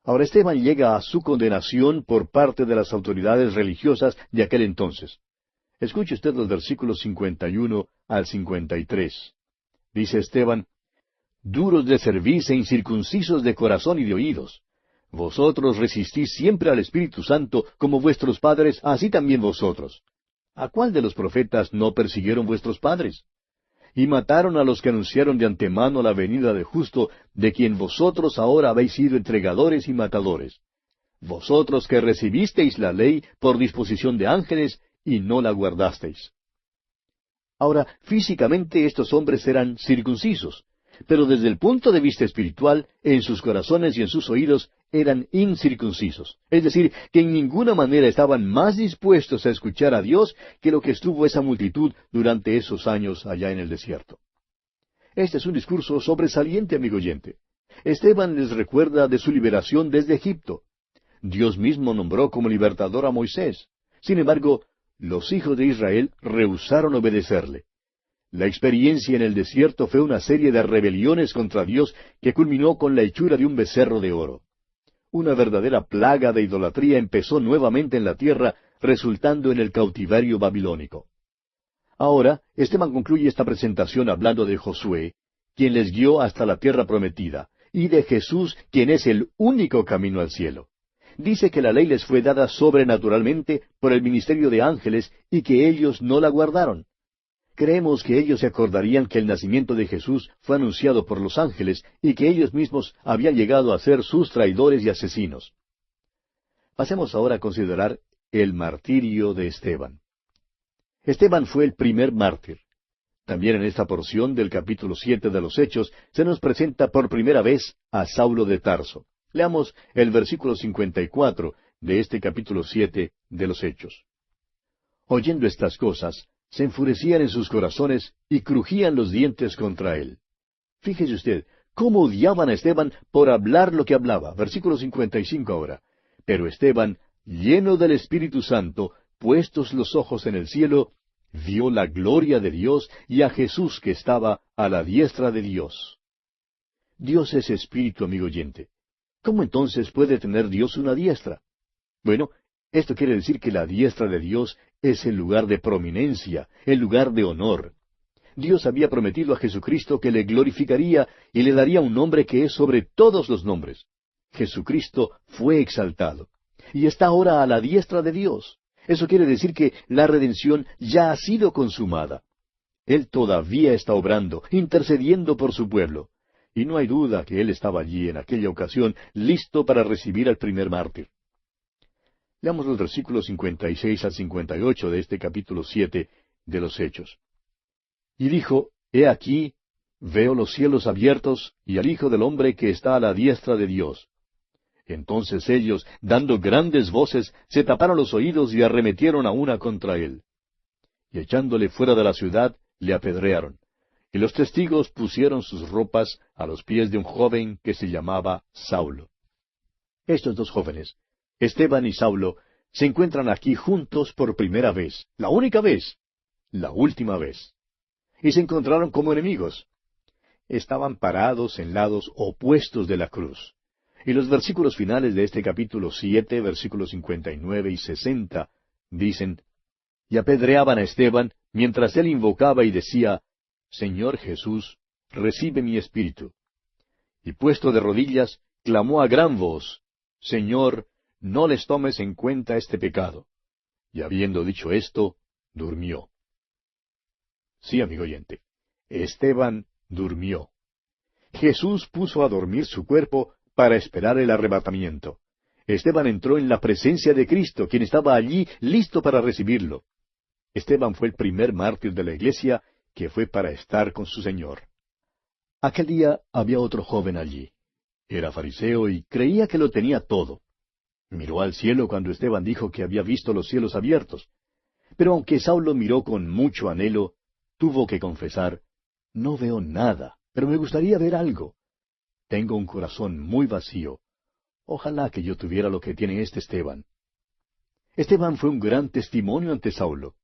Ahora Esteban llega a su condenación por parte de las autoridades religiosas de aquel entonces. Escuche usted los versículos 51 al 53. Dice Esteban, duros de cerviz e incircuncisos de corazón y de oídos. Vosotros resistís siempre al Espíritu Santo, como vuestros padres, así también vosotros. ¿A cuál de los profetas no persiguieron vuestros padres? Y mataron a los que anunciaron de antemano la venida del justo, de quien vosotros ahora habéis sido entregadores y matadores. Vosotros que recibisteis la ley por disposición de ángeles, y no la guardasteis. Ahora, físicamente estos hombres eran circuncisos, pero desde el punto de vista espiritual, en sus corazones y en sus oídos, eran incircuncisos. Es decir, que en ninguna manera estaban más dispuestos a escuchar a Dios que lo que estuvo esa multitud durante esos años allá en el desierto. Este es un discurso sobresaliente, amigo oyente. Esteban les recuerda de su liberación desde Egipto. Dios mismo nombró como libertador a Moisés. Sin embargo, los hijos de Israel rehusaron obedecerle. La experiencia en el desierto fue una serie de rebeliones contra Dios que culminó con la hechura de un becerro de oro. Una verdadera plaga de idolatría empezó nuevamente en la tierra, resultando en el cautiverio babilónico. Ahora, Esteban concluye esta presentación hablando de Josué, quien les guió hasta la tierra prometida, y de Jesús, quien es el único camino al cielo. Dice que la ley les fue dada sobrenaturalmente por el ministerio de ángeles y que ellos no la guardaron. Creemos que ellos se acordarían que el nacimiento de Jesús fue anunciado por los ángeles y que ellos mismos habían llegado a ser sus traidores y asesinos. Pasemos ahora a considerar el martirio de Esteban. Esteban fue el primer mártir. También en esta porción del capítulo 7 de los Hechos se nos presenta por primera vez a Saulo de Tarso. Leamos el versículo 54 de este capítulo 7 de los Hechos. Oyendo estas cosas, se enfurecían en sus corazones y crujían los dientes contra él. Fíjese usted, cómo odiaban a Esteban por hablar lo que hablaba. Versículo 55 ahora. Pero Esteban, lleno del Espíritu Santo, puestos los ojos en el cielo, vio la gloria de Dios y a Jesús que estaba a la diestra de Dios. Dios es espíritu, amigo oyente. ¿Cómo entonces puede tener Dios una diestra? Bueno, esto quiere decir que la diestra de Dios es el lugar de prominencia, el lugar de honor. Dios había prometido a Jesucristo que le glorificaría y le daría un nombre que es sobre todos los nombres. Jesucristo fue exaltado y está ahora a la diestra de Dios. Eso quiere decir que la redención ya ha sido consumada. Él todavía está obrando, intercediendo por su pueblo. Y no hay duda que Él estaba allí en aquella ocasión, listo para recibir al primer mártir. Leamos los versículos 56 al 58 de este capítulo 7 de los Hechos. Y dijo, He aquí, veo los cielos abiertos y al Hijo del Hombre que está a la diestra de Dios. Entonces ellos, dando grandes voces, se taparon los oídos y arremetieron a una contra él. Y echándole fuera de la ciudad, le apedrearon. Y los testigos pusieron sus ropas a los pies de un joven que se llamaba Saulo. Estos dos jóvenes, Esteban y Saulo, se encuentran aquí juntos por primera vez, la única vez, la última vez. Y se encontraron como enemigos. Estaban parados en lados opuestos de la cruz. Y los versículos finales de este capítulo 7, versículos 59 y 60, dicen, Y apedreaban a Esteban, mientras él invocaba y decía, Señor Jesús, recibe mi espíritu. Y puesto de rodillas, clamó a gran voz, Señor, no les tomes en cuenta este pecado. Y habiendo dicho esto, durmió. Sí, amigo oyente, Esteban durmió. Jesús puso a dormir su cuerpo para esperar el arrebatamiento. Esteban entró en la presencia de Cristo, quien estaba allí listo para recibirlo. Esteban fue el primer mártir de la iglesia que fue para estar con su Señor. Aquel día había otro joven allí. Era fariseo y creía que lo tenía todo. Miró al cielo cuando Esteban dijo que había visto los cielos abiertos. Pero aunque Saulo miró con mucho anhelo, tuvo que confesar, no veo nada, pero me gustaría ver algo. Tengo un corazón muy vacío. Ojalá que yo tuviera lo que tiene este Esteban. Esteban fue un gran testimonio ante Saulo.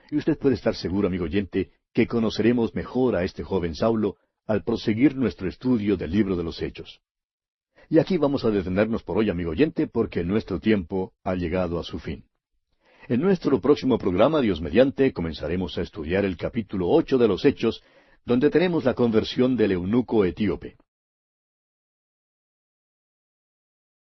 Y usted puede estar seguro, amigo oyente, que conoceremos mejor a este joven Saulo al proseguir nuestro estudio del libro de los Hechos. Y aquí vamos a detenernos por hoy, amigo oyente, porque nuestro tiempo ha llegado a su fin. En nuestro próximo programa, Dios mediante, comenzaremos a estudiar el capítulo 8 de los Hechos, donde tenemos la conversión del eunuco etíope.